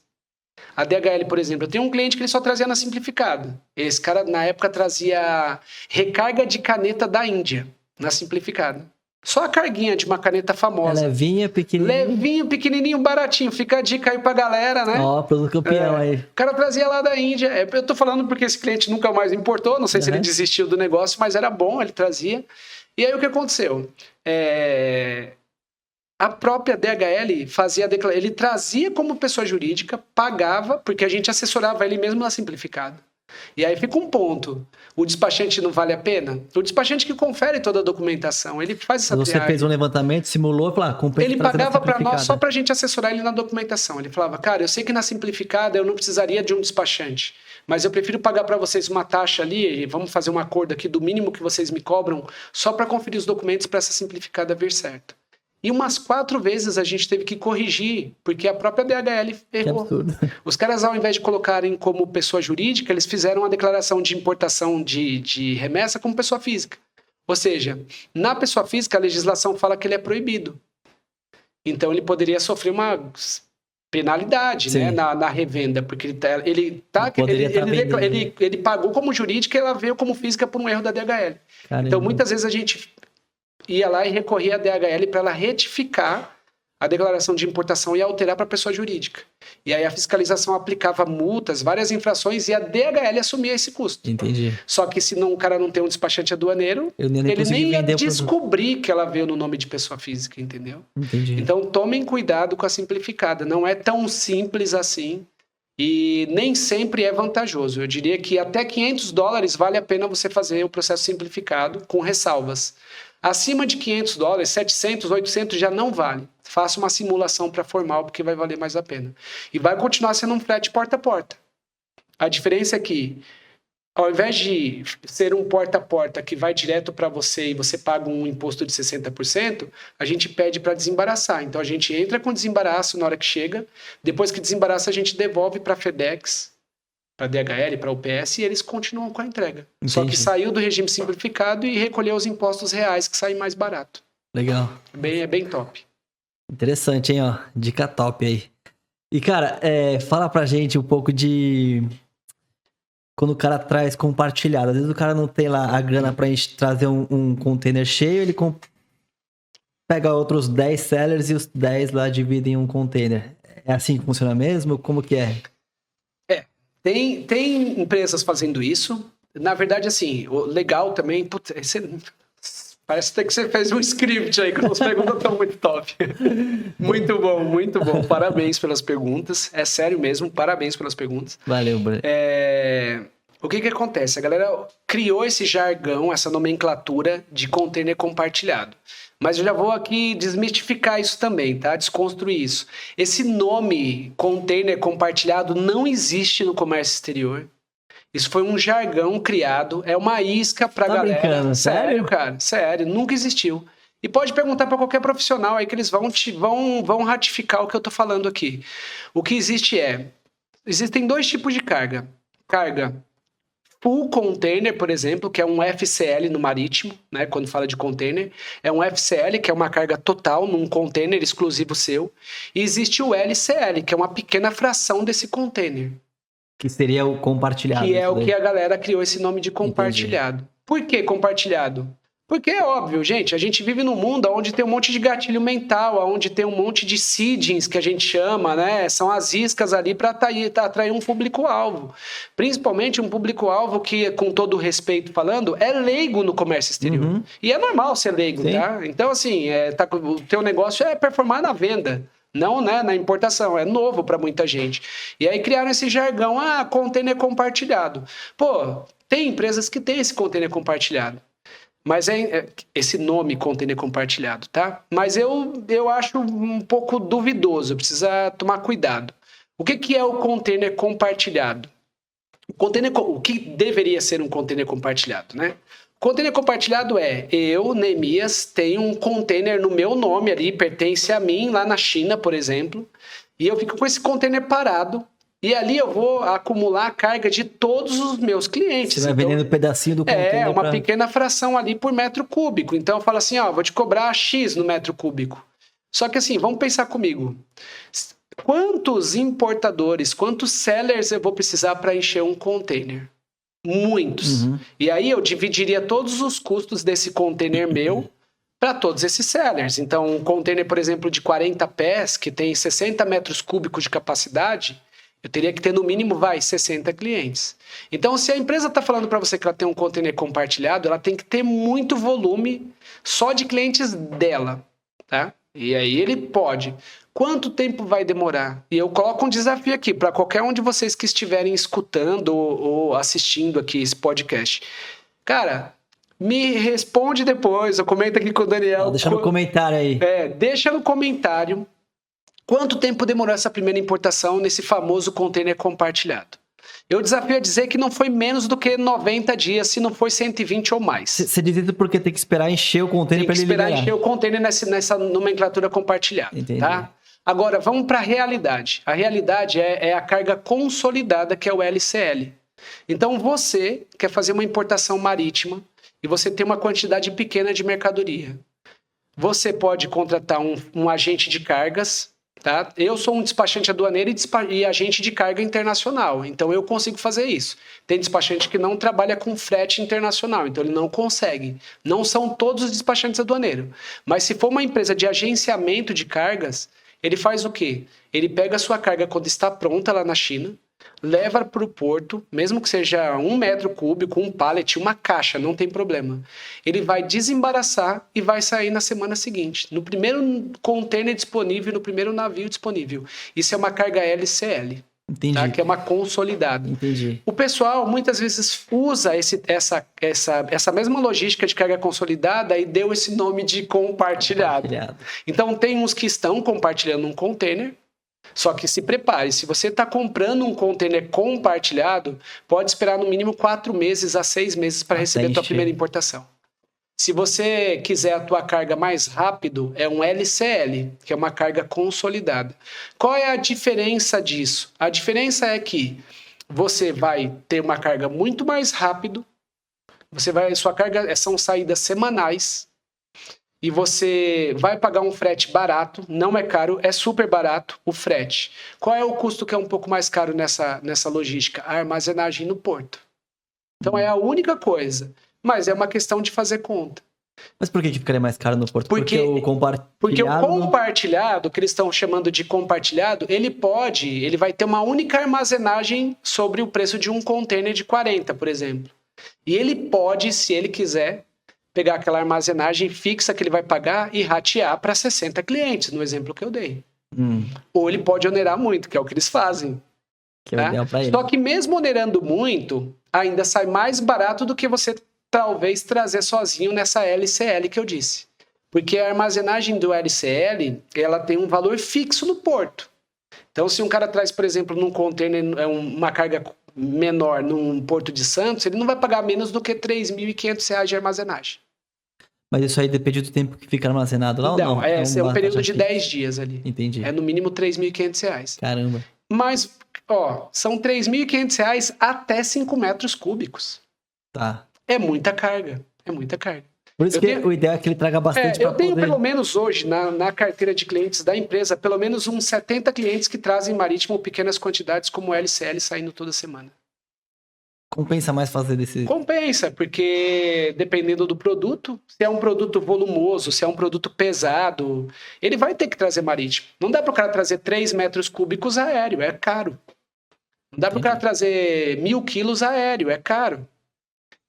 A DHL, por exemplo, eu tenho um cliente que ele só trazia na simplificada. Esse cara, na época, trazia recarga de caneta da Índia, na simplificada. Só a carguinha de uma caneta famosa. Levinha, pequenininho. Levinho, pequenininho, baratinho. Fica a dica aí pra galera, né? Ó, produto campeão aí. O cara trazia lá da Índia. Eu tô falando porque esse cliente nunca mais importou. Não sei se ele desistiu do negócio, mas era bom, ele trazia. E aí o que aconteceu? A própria DHL fazia a declaração. Ele trazia como pessoa jurídica, pagava, porque a gente assessorava ele mesmo na simplificada. E aí fica um ponto. O despachante não vale a pena? O despachante que confere toda a documentação, ele faz essa triagem. Você fez um levantamento, simulou, falou, ele pagava para nós só para a gente assessorar ele na documentação. Ele falava, cara, eu sei que na simplificada eu não precisaria de um despachante, mas eu prefiro pagar para vocês uma taxa ali, e vamos fazer um acordo aqui do mínimo que vocês me cobram, só para conferir os documentos para essa simplificada vir certo. E umas 4 vezes a gente teve que corrigir, porque a própria DHL errou. Os caras, ao invés de colocarem como pessoa jurídica, eles fizeram a declaração de importação de remessa como pessoa física. Ou seja, na pessoa física, a legislação fala que ele é proibido. Então, ele poderia sofrer uma penalidade, né, na revenda, porque ele pagou como jurídica e ela veio como física por um erro da DHL. Caramba. Então, muitas vezes a gente ia lá e recorria à DHL para ela retificar a declaração de importação e alterar para a pessoa jurídica. E aí a fiscalização aplicava multas, várias infrações, e a DHL assumia esse custo. Entendi. Só que se o cara não tem um despachante aduaneiro, ele nem ia descobrir que ela veio no nome de pessoa física, entendeu? Entendi. Então tomem cuidado com a simplificada. Não é tão simples assim e nem sempre é vantajoso. Eu diria que até $500 vale a pena você fazer o processo simplificado com ressalvas. Acima de $500, 700, 800 já não vale. Faça uma simulação para formal, porque vai valer mais a pena. E vai continuar sendo um frete porta a porta. A diferença é que, ao invés de ser um porta a porta que vai direto para você e você paga um imposto de 60%, a gente pede para desembaraçar. Então, a gente entra com desembaraço na hora que chega. Depois que desembaraça, a gente devolve para a FedEx, para a DHL, para a UPS, e eles continuam com a entrega. Entendi. Só que saiu do regime simplificado e recolheu os impostos reais, que saem mais barato. Legal. É bem top. Interessante, hein? Ó, dica top aí. E, cara, fala pra gente um pouco de... Quando o cara traz compartilhado. Às vezes o cara não tem lá a grana pra gente trazer um container cheio, ele pega outros 10 sellers e os 10 lá dividem um container. É assim que funciona mesmo? Como que é? Tem empresas fazendo isso. Na verdade, assim, o legal também... Putz, parece até que você fez um script aí, que as perguntas estão muito top. Muito bom, muito bom. Parabéns pelas perguntas. É sério mesmo, parabéns pelas perguntas. Valeu, Bruno. O que acontece? A galera criou esse jargão, essa nomenclatura de container compartilhado. Mas eu já vou aqui desmistificar isso também, tá? Desconstruir isso. Esse nome, container compartilhado, não existe no comércio exterior. Isso foi um jargão criado, é uma isca pra galera. Tá brincando, sério? Cara, sério, nunca existiu. E pode perguntar para qualquer profissional aí que eles vão ratificar o que eu tô falando aqui. O que existem 2 tipos de carga. Carga full container, por exemplo, que é um FCL no marítimo, né? Quando fala de container, é um FCL, que é uma carga total num container exclusivo seu. E existe o LCL, que é uma pequena fração desse container. Que seria o compartilhado. Que é o que a galera criou esse nome de compartilhado. Entendi. Por que compartilhado? Porque é óbvio, gente, a gente vive num mundo onde tem um monte de gatilho mental, onde tem um monte de seedings, que a gente chama, né? São as iscas ali para atrair um público-alvo. Principalmente um público-alvo que, com todo o respeito falando, é leigo no comércio exterior. Uhum. E é normal ser leigo, sim, tá? Então, assim, o teu negócio é performar na venda. Não, né, na importação, é novo para muita gente. E aí criaram esse jargão, container compartilhado. Pô, tem empresas que têm esse container compartilhado. Mas esse nome container compartilhado, tá? Mas eu acho um pouco duvidoso, precisa tomar cuidado. O que é o container compartilhado? O que deveria ser um container compartilhado, né? Container compartilhado eu, Neemias, tenho um container no meu nome ali, pertence a mim, lá na China, por exemplo, e eu fico com esse container parado, e ali eu vou acumular a carga de todos os meus clientes. Você vai vendendo um pedacinho do container. Uma pequena fração ali por metro cúbico. Então eu falo assim, vou te cobrar X no metro cúbico. Só que assim, vamos pensar comigo. Quantos importadores, quantos sellers eu vou precisar para encher um container? Muitos. Uhum. E aí eu dividiria todos os custos desse container meu para todos esses sellers. Então, um container, por exemplo, de 40 pés, que tem 60 metros cúbicos de capacidade, eu teria que ter no mínimo, 60 clientes. Então, se a empresa está falando para você que ela tem um container compartilhado, ela tem que ter muito volume só de clientes dela, tá? E aí ele pode. Quanto tempo vai demorar? E eu coloco um desafio aqui para qualquer um de vocês que estiverem escutando ou assistindo aqui esse podcast. Cara, me responde depois, ou comenta aqui com o Daniel. Deixa no comentário aí. Deixa no comentário quanto tempo demorou essa primeira importação nesse famoso container compartilhado. Eu desafio a dizer que não foi menos do que 90 dias, se não foi 120 ou mais. Você diz isso porque tem que esperar encher o container para ele liberar. Tem que esperar encher o container nessa nomenclatura compartilhada. Entendi. Tá? Agora, vamos para a realidade. A realidade é a carga consolidada, que é o LCL. Então, você quer fazer uma importação marítima e você tem uma quantidade pequena de mercadoria. Você pode contratar um agente de cargas. Tá? Eu sou um despachante aduaneiro e agente de carga internacional, então eu consigo fazer isso. Tem despachante que não trabalha com frete internacional, então ele não consegue. Não são todos os despachantes aduaneiros. Mas se for uma empresa de agenciamento de cargas, ele faz o quê? Ele pega a sua carga quando está pronta lá na China, leva para o porto, mesmo que seja 1 metro cúbico, um pallet, uma caixa, não tem problema. Ele vai desembaraçar e vai sair na semana seguinte, no primeiro container disponível, no primeiro navio disponível. Isso é uma carga LCL. Entendi. Tá? Que é uma consolidada. Entendi. O pessoal muitas vezes usa essa mesma logística de carga consolidada e deu esse nome de compartilhado. Então tem uns que estão compartilhando um container. Só que se prepare, se você está comprando um container compartilhado, pode esperar no mínimo 4 meses a 6 meses para receber a tua primeira importação. Se você quiser a tua carga mais rápido, é um LCL, que é uma carga consolidada. Qual é a diferença disso? A diferença é que você vai ter uma carga muito mais rápido, sua carga são saídas semanais, e você vai pagar um frete barato, não é caro, é super barato o frete. Qual é o custo que é um pouco mais caro nessa logística? A armazenagem no porto. Então é a única coisa, mas é uma questão de fazer conta. Mas por que ficaria mais caro no porto? Porque o compartilhado... Porque o compartilhado, que eles estão chamando de compartilhado, ele vai ter uma única armazenagem sobre o preço de um container de 40, por exemplo. E ele pode, se ele quiser, pegar aquela armazenagem fixa que ele vai pagar e ratear para 60 clientes, no exemplo que eu dei. Ou ele pode onerar muito, que é o que eles fazem. Que é o ideal pra ele. Só que mesmo onerando muito, ainda sai mais barato do que você talvez trazer sozinho nessa LCL que eu disse. Porque a armazenagem do LCL, ela tem um valor fixo no porto. Então, se um cara traz, por exemplo, num container uma carga menor num Porto de Santos, ele não vai pagar menos do que R$ 3.500 de armazenagem. Mas isso aí depende do tempo que fica armazenado lá ou não? É um período de 10 dias ali. Entendi. É no mínimo R$ 3.500. Caramba. Mas, são R$ 3.500 até 5 metros cúbicos. Tá. É muita carga. Por isso o ideal é que ele traga bastante para poder... Eu tenho pelo menos hoje, na carteira de clientes da empresa, pelo menos uns 70 clientes que trazem marítimo pequenas quantidades como LCL saindo toda semana. Compensa mais fazer desse... Compensa, porque dependendo do produto, se é um produto volumoso, se é um produto pesado, ele vai ter que trazer marítimo. Não dá para o cara trazer 3 metros cúbicos aéreo, é caro. Não dá para o cara trazer 1.000 quilos aéreo, é caro.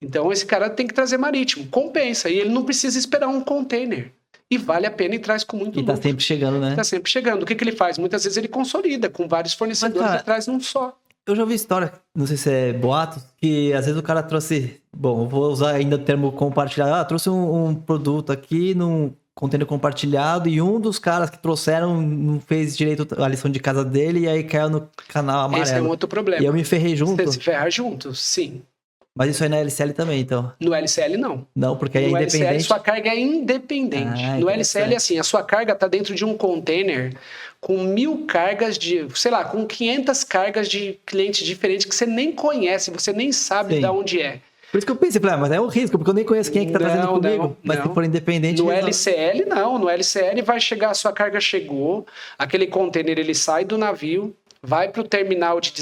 Então esse cara tem que trazer marítimo, compensa, e ele não precisa esperar um container. E vale a pena e traz com muito lucro. E tá sempre chegando, né? Tá sempre chegando. O que ele faz? Muitas vezes ele consolida com vários fornecedores e traz num só. Eu já ouvi história, não sei se é boato, que às vezes o cara trouxe... Bom, eu vou usar ainda o termo compartilhado. Trouxe um produto aqui num container compartilhado e um dos caras que trouxeram não fez direito a lição de casa dele e aí caiu no canal amarelo. Esse é um outro problema. E eu me ferrei junto. Você se ferra junto, sim. Mas isso aí na LCL também, então? No LCL, não. Não, porque é independente. No LCL, sua carga é independente. No LCL, assim, a sua carga está dentro de um container com 1.000 cargas de... Sei lá, com 500 cargas de clientes diferentes que você nem conhece, você nem sabe de onde é. Por isso que eu pensei, mas é um risco, porque eu nem conheço quem é que tá trazendo comigo. Mas se for independente... No LCL, não. No LCL vai chegar, a sua carga chegou, aquele container, ele sai do navio, vai para o terminal de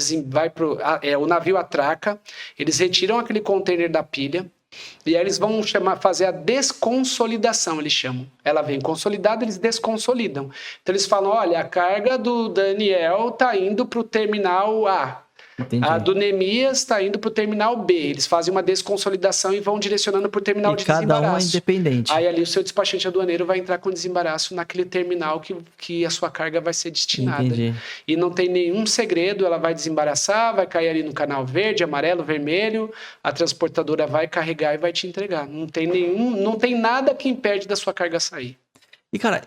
o navio atraca, eles retiram aquele container da pilha e aí eles vão fazer a desconsolidação, eles chamam. Ela vem consolidada, eles desconsolidam. Então eles falam, olha, a carga do Daniel tá indo para o terminal A. Entendi. A do Neemias está indo para o terminal B. Eles fazem uma desconsolidação e vão direcionando para o terminal de desembaraço. Cada um é independente. Aí ali o seu despachante aduaneiro vai entrar com desembaraço naquele terminal que a sua carga vai ser destinada. Entendi. E não tem nenhum segredo, ela vai desembaraçar, vai cair ali no canal verde, amarelo, vermelho, a transportadora vai carregar e vai te entregar. Não tem nada que impede da sua carga sair. E cara,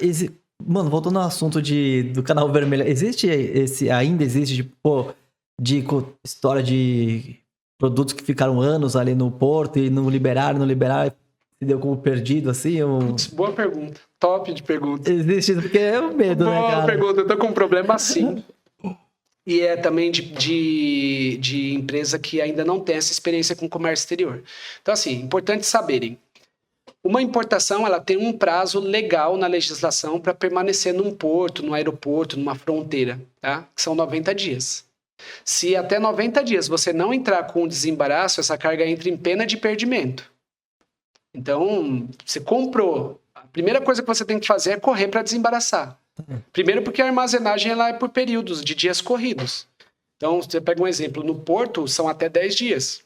mano, voltando ao assunto do canal vermelho, ainda existe, tipo, de história de produtos que ficaram anos ali no porto e não liberaram, se deu como perdido, assim? Putz, boa pergunta. Top de pergunta. Existe isso porque é o medo, né, cara? Boa pergunta. Eu tô com um problema assim. E é também de empresa que ainda não tem essa experiência com comércio exterior. Então, assim, importante saberem. Uma importação, ela tem um prazo legal na legislação para permanecer num porto, num aeroporto, numa fronteira, tá? Que são 90 dias. Se até 90 dias você não entrar com o desembaraço, essa carga entra em pena de perdimento. Então, você comprou. A primeira coisa que você tem que fazer é correr para desembaraçar. Primeiro porque a armazenagem ela é por períodos de dias corridos. Então, você pega um exemplo. No porto, são até 10 dias.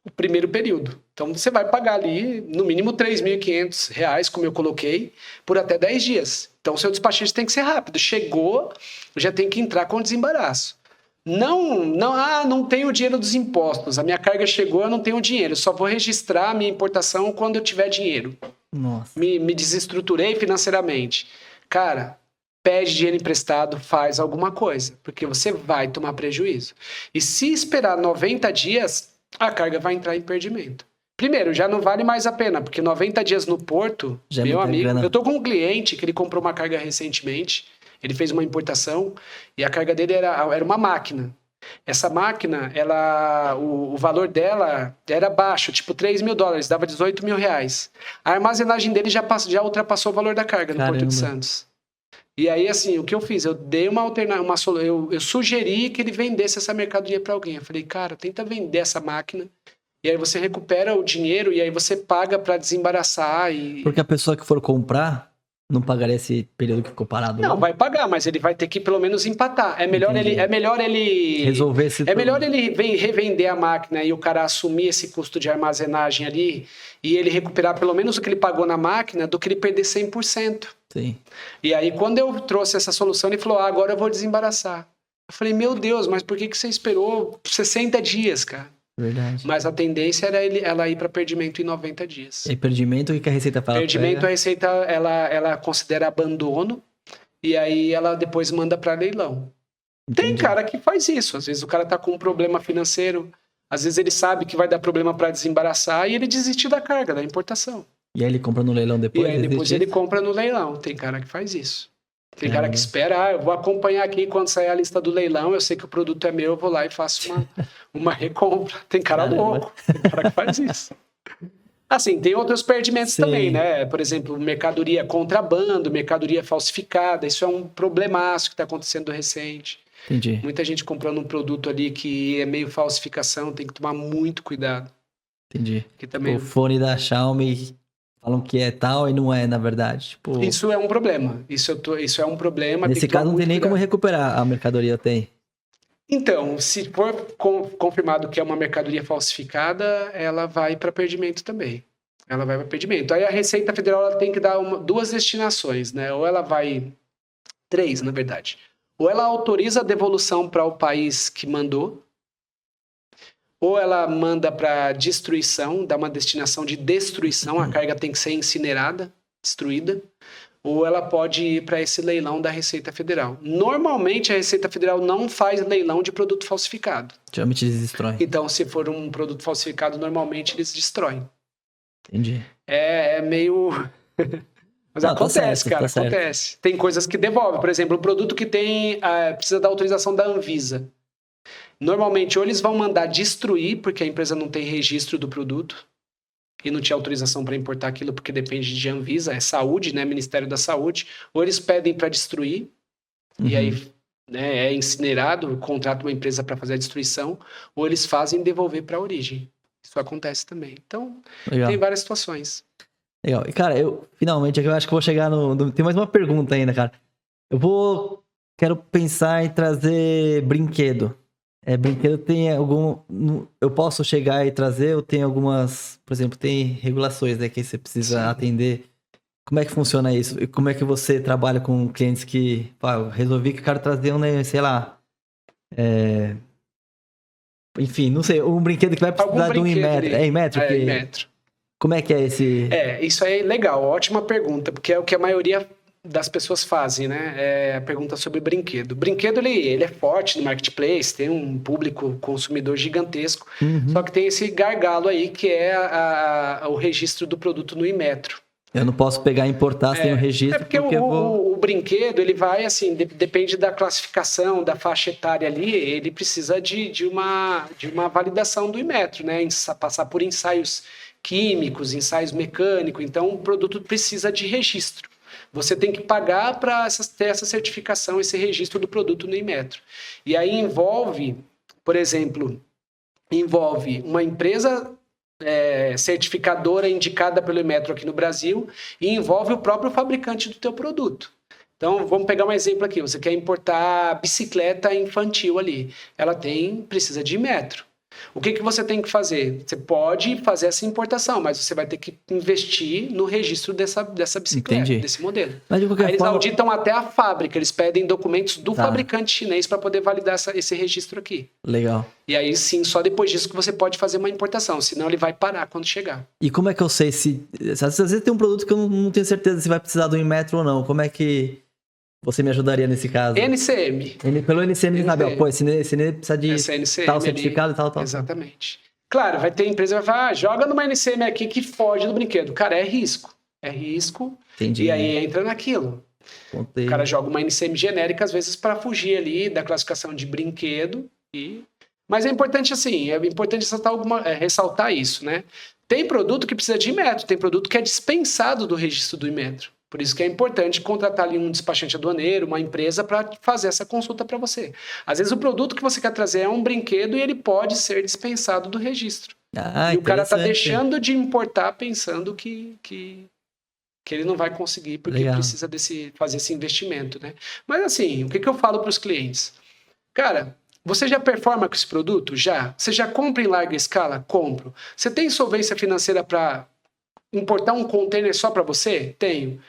O primeiro período. Então, você vai pagar ali, no mínimo, R$ 3.500, como eu coloquei, por até 10 dias. Então, o seu despachante tem que ser rápido. Chegou, já tem que entrar com desembaraço. Não tenho dinheiro dos impostos. A minha carga chegou, eu não tenho dinheiro. Só vou registrar a minha importação quando eu tiver dinheiro. Nossa. Me desestruturei financeiramente. Cara, pede dinheiro emprestado, faz alguma coisa, porque você vai tomar prejuízo. E se esperar 90 dias, a carga vai entrar em perdimento. Primeiro, já não vale mais a pena, porque 90 dias no porto, já meu amigo, eu tô com um cliente que ele comprou uma carga recentemente. Ele fez uma importação e a carga dele era uma máquina. Essa máquina, o valor dela era baixo, tipo $3.000, dava R$18.000. A armazenagem dele já ultrapassou o valor da carga no Porto de Santos. E aí, assim, o que eu fiz? Eu dei uma alternativa, eu sugeri que ele vendesse essa mercadoria para alguém. Eu falei, cara, tenta vender essa máquina. E aí você recupera o dinheiro e aí você paga para desembaraçar. Porque a pessoa que for comprar não pagaria esse período que ficou parado? Não, vai pagar, mas ele vai ter que pelo menos empatar. É melhor ele resolver esse melhor ele revender a máquina e o cara assumir esse custo de armazenagem ali e ele recuperar pelo menos o que ele pagou na máquina do que ele perder 100%. Sim. E aí quando eu trouxe essa solução, ele falou: agora eu vou desembaraçar. Eu falei: meu Deus, mas por que você esperou 60 dias, cara? Verdade. Mas a tendência era ela ir para perdimento em 90 dias. E perdimento, o que a Receita fala? Perdimento, a Receita ela considera abandono e aí ela depois manda para leilão. Tem cara que faz isso. Às vezes o cara tá com um problema financeiro, às vezes ele sabe que vai dar problema para desembaraçar e ele desiste da carga, da importação. E aí ele compra no leilão depois? E aí depois ele compra no leilão. Tem cara que faz isso. Tem cara que Caramba. espera, eu vou acompanhar aqui quando sair a lista do leilão, eu sei que o produto é meu, eu vou lá e faço uma recompra. Tem cara louco, tem cara que faz isso. Assim, tem outros perdimentos também, né? Por exemplo, mercadoria contrabando, mercadoria falsificada, isso é um problemaço que está acontecendo recente. Entendi. Muita gente comprando um produto ali que é meio falsificação, tem que tomar muito cuidado. Entendi. Que também... O fone da Xiaomi falam que é tal e não é, na verdade. Tipo... Isso é um problema. Isso é um problema. Nesse caso não tem nem como recuperar a mercadoria, tem? Então, se for confirmado que é uma mercadoria falsificada, ela vai para perdimento também. Ela vai para perdimento. Aí a Receita Federal ela tem que dar duas destinações, né? Ou ela vai... 3, na verdade. Ou ela autoriza a devolução para o país que mandou, ou ela manda para destruição, dá uma destinação de destruição, a carga tem que ser incinerada, destruída, ou ela pode ir para esse leilão da Receita Federal. Normalmente a Receita Federal não faz leilão de produto falsificado. Geralmente eles destroem. Então, se for um produto falsificado, normalmente eles destroem. Entendi. É meio... Mas não, acontece, tá certo, cara, acontece. Certo. Tem coisas que devolvem. Por exemplo, o produto que precisa da autorização da Anvisa. Normalmente, ou eles vão mandar destruir, porque a empresa não tem registro do produto e não tinha autorização para importar aquilo, porque depende de Anvisa, é saúde, né? Ministério da Saúde. Ou eles pedem para destruir, e aí né, é incinerado, contrata uma empresa para fazer a destruição, ou eles fazem devolver para a origem. Isso acontece também. Então, tem várias situações. Legal. E, cara, finalmente, eu acho que vou chegar tem mais uma pergunta ainda, cara. Quero pensar em trazer brinquedo. Brinquedo tem algum... Eu posso chegar e trazer ou tem algumas... Por exemplo, tem regulações, né, que você precisa atender. Como é que funciona isso? E como é que você trabalha com clientes que... eu resolvi que eu quero trazer sei lá... Enfim, não sei, um brinquedo que vai precisar de um Inmetro. É Inmetro? Inmetro. Como é que é esse... Isso aí é legal, ótima pergunta, porque é o que a maioria das pessoas fazem, né? É a pergunta sobre brinquedo. O brinquedo, ele é forte no marketplace, tem um público consumidor gigantesco, só que tem esse gargalo aí, que é o registro do produto no Inmetro. Eu não posso pegar e importar sem o registro. Porque o brinquedo, ele vai, assim, depende da classificação, da faixa etária ali, ele precisa de uma validação do Inmetro, né? Passar por ensaios químicos, ensaios mecânicos, então o produto precisa de registro. Você tem que pagar para ter essa certificação, esse registro do produto no Inmetro. E aí envolve, por exemplo, uma empresa certificadora indicada pelo Inmetro aqui no Brasil e envolve o próprio fabricante do teu produto. Então, vamos pegar um exemplo aqui. Você quer importar bicicleta infantil ali. Ela precisa de Inmetro. O que você tem que fazer? Você pode fazer essa importação, mas você vai ter que investir no registro dessa bicicleta, desse modelo. Mas aí eles auditam até a fábrica, eles pedem documentos do fabricante chinês para poder validar esse registro aqui. Legal. E aí sim, só depois disso que você pode fazer uma importação, senão ele vai parar quando chegar. E como é que eu sei se... Às vezes tem um produto que eu não tenho certeza se vai precisar do Inmetro ou não. Como é que... Você me ajudaria nesse caso? NCM. Pelo NCM, sabe? Pô, esse precisa de tal certificado e tal. Exatamente. Claro, vai ter empresa que vai falar, joga numa NCM aqui que foge do brinquedo. Cara, é risco. É risco. Entendi. E aí entra naquilo. Contei. O cara joga uma NCM genérica, às vezes, para fugir ali da classificação de brinquedo. Mas é importante, assim, ressaltar isso, né? Tem produto que precisa de Inmetro, tem produto que é dispensado do registro do Inmetro. Por isso que é importante contratar ali um despachante aduaneiro, uma empresa, para fazer essa consulta para você. Às vezes o produto que você quer trazer é um brinquedo e ele pode ser dispensado do registro. E o cara está deixando de importar pensando que ele não vai conseguir, porque precisa fazer esse investimento, né? Mas assim, o que eu falo para os clientes? Cara, você já performa com esse produto? Já. Você já compra em larga escala? Compro. Você tem solvência financeira para importar um container só para você? Tenho.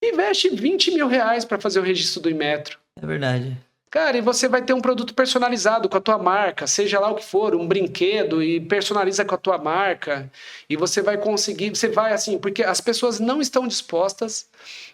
Investe 20 mil reais para fazer o registro do Inmetro. É verdade. Cara, e você vai ter um produto personalizado com a tua marca, seja lá o que for, um brinquedo, e personaliza com a tua marca, e você vai conseguir, porque as pessoas não estão dispostas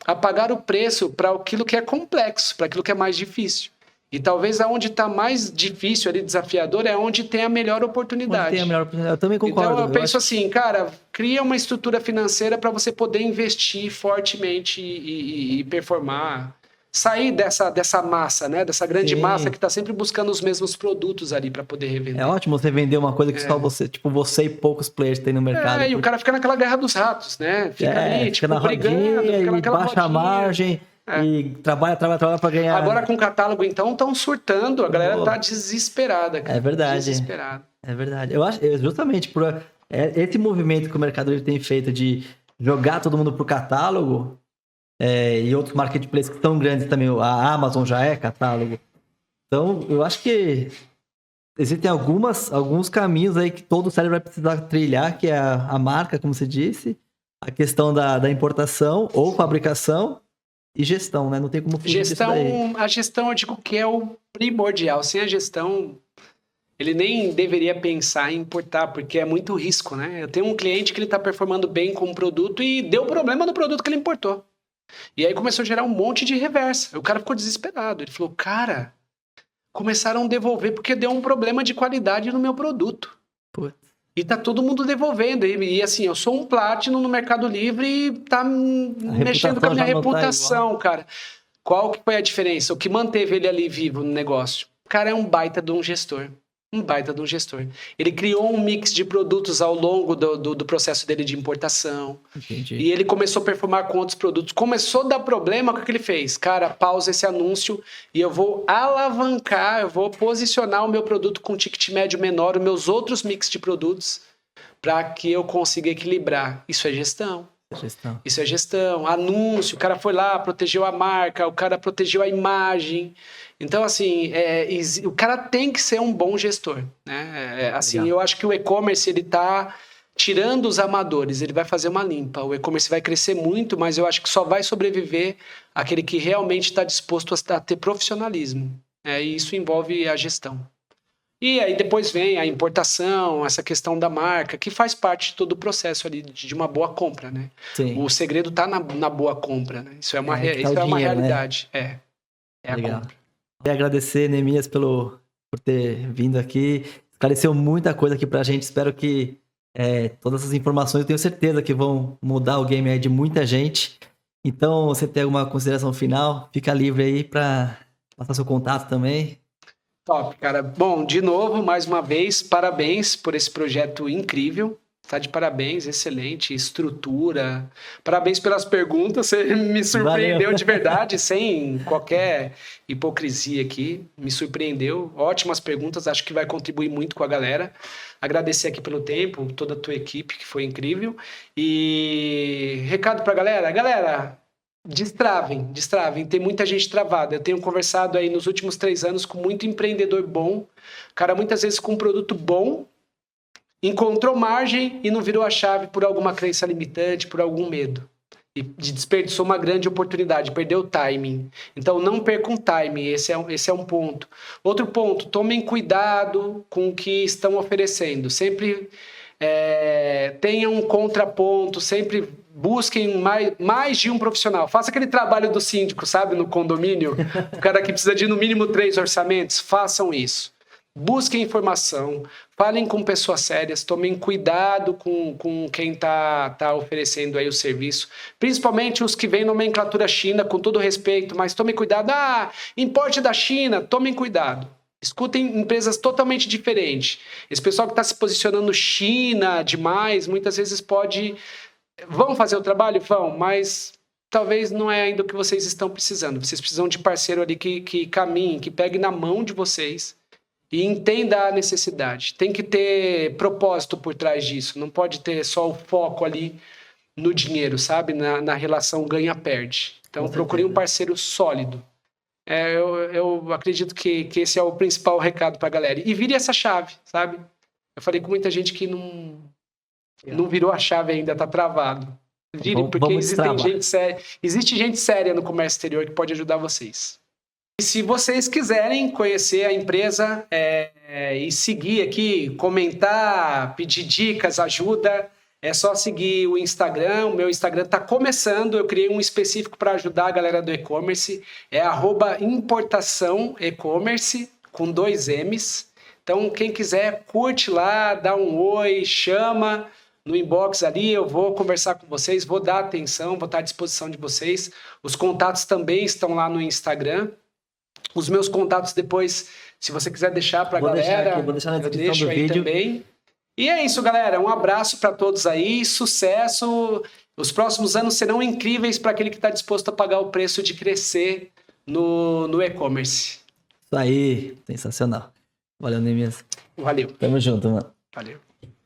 a pagar o preço para aquilo que é complexo, para aquilo que é mais difícil. E talvez aonde está mais difícil ali, desafiador, é onde tem a melhor oportunidade. Onde tem a melhor oportunidade. Eu também concordo. Então eu penso assim, cara, cria uma estrutura financeira para você poder investir fortemente e performar. Sair dessa massa, né? Dessa grande massa que está sempre buscando os mesmos produtos ali para poder revender. É ótimo você vender uma coisa que só você, tipo, você e poucos players tem no mercado. E o cara fica naquela guerra dos ratos, né? Fica ali, fica na rodinha, fica naquela baixa a margem e trabalha para ganhar. Agora com o catálogo, então, estão surtando. A galera tá desesperada, cara. É verdade. Desesperada. É verdade. Eu acho, justamente por esse movimento que o Mercado Livre tem feito de jogar todo mundo pro catálogo, e outros marketplaces que são grandes também, a Amazon já é catálogo. Então, eu acho que existem alguns caminhos aí que todo seller vai precisar trilhar, que é a marca, como você disse, a questão da importação ou fabricação e gestão, né? Não tem como fugir disso daí. A gestão, eu digo que é o primordial. Sem a gestão, ele nem deveria pensar em importar, porque é muito risco, né? Eu tenho um cliente que ele está performando bem com um produto e deu problema no produto que ele importou. E aí começou a gerar um monte de reversa. O cara ficou desesperado. Ele falou, cara, começaram a devolver porque deu um problema de qualidade no meu produto. Putz. E tá todo mundo devolvendo. E assim, eu sou um Platinum no Mercado Livre e tá mexendo com a minha reputação, cara. Qual que foi a diferença? O que manteve ele ali vivo no negócio? O cara é um baita de um gestor. Ele criou um mix de produtos ao longo do processo dele de importação. Entendi. E ele começou a performar com outros produtos. Começou a dar problema, o que ele fez? Cara, pausa esse anúncio e eu vou alavancar, eu vou posicionar o meu produto com ticket médio menor, os meus outros mix de produtos, para que eu consiga equilibrar. Isso é gestão. Isso é gestão. Anúncio, o cara foi lá, protegeu a marca, o cara protegeu a imagem. Então, assim, o cara tem que ser um bom gestor, né? Eu acho que o e-commerce, ele tá tirando os amadores, ele vai fazer uma limpa. O e-commerce vai crescer muito, mas eu acho que só vai sobreviver aquele que realmente está disposto a ter profissionalismo. E isso envolve a gestão. E aí depois vem a importação, essa questão da marca, que faz parte de todo o processo ali de uma boa compra, né? Sim. O segredo está na boa compra, né? Isso é uma realidade. Né? É Legal. A compra. Queria agradecer, Neemias, por ter vindo aqui. Esclareceu muita coisa aqui pra gente. Espero que todas essas informações, eu tenho certeza que vão mudar o game aí de muita gente. Então, você tem alguma consideração final? Fica livre aí para passar seu contato também. Top, cara. Bom, de novo, mais uma vez, parabéns por esse projeto incrível. Tá de parabéns, excelente, estrutura. Parabéns pelas perguntas, você me surpreendeu. Valeu. De verdade, sem qualquer hipocrisia aqui. Me surpreendeu. Ótimas perguntas, acho que vai contribuir muito com a galera. Agradecer aqui pelo tempo, toda a tua equipe, que foi incrível. E recado pra galera. Galera, destravem. Tem muita gente travada. Eu tenho conversado aí nos últimos 3 anos com muito empreendedor bom. Cara, muitas vezes com um produto bom, encontrou margem e não virou a chave por alguma crença limitante, por algum medo. E desperdiçou uma grande oportunidade, perdeu o timing. Então, não percam timing, esse é um ponto. Outro ponto, tomem cuidado com o que estão oferecendo. Sempre tenham um contraponto, sempre busquem mais de um profissional. Faça aquele trabalho do síndico, sabe, no condomínio. O cara que precisa de no mínimo 3 orçamentos, façam isso. Busquem informação, falem com pessoas sérias, tomem cuidado com quem está oferecendo aí o serviço, principalmente os que vêm nomenclatura China, com todo respeito, mas tomem cuidado. Importe da China, tomem cuidado. Escutem empresas totalmente diferentes. Esse pessoal que está se posicionando China demais, muitas vezes vão fazer o trabalho? Vão, mas talvez não é ainda o que vocês estão precisando. Vocês precisam de parceiro ali que caminhe, que pegue na mão de vocês e entenda a necessidade. Tem que ter propósito por trás disso. Não pode ter só o foco ali no dinheiro, sabe? Na relação ganha-perde. Então, procure um parceiro sólido. Eu acredito que esse é o principal recado para a galera. E vire essa chave, sabe? Eu falei com muita gente que não virou a chave ainda, está travado. Vire, porque existe gente séria no comércio exterior que pode ajudar vocês. E se vocês quiserem conhecer a empresa e seguir aqui, comentar, pedir dicas, ajuda, É só seguir o Instagram. O meu Instagram está começando. Eu criei um específico para ajudar a galera do e-commerce. É @importação-e-commerce com 2 M's. Então, quem quiser, curte lá, dá um oi, chama no inbox ali. Eu vou conversar com vocês, vou dar atenção, vou estar à disposição de vocês. Os contatos também estão lá no Instagram. Os meus contatos depois, se você quiser deixar para a galera, vou deixar na descrição eu deixo do aí vídeo. também. E é isso, galera. Um abraço para todos aí, sucesso. Os próximos anos serão incríveis para aquele que está disposto a pagar o preço de crescer no e-commerce. Isso aí, sensacional. Valeu, Neemias. Valeu. Tamo junto, mano. Valeu.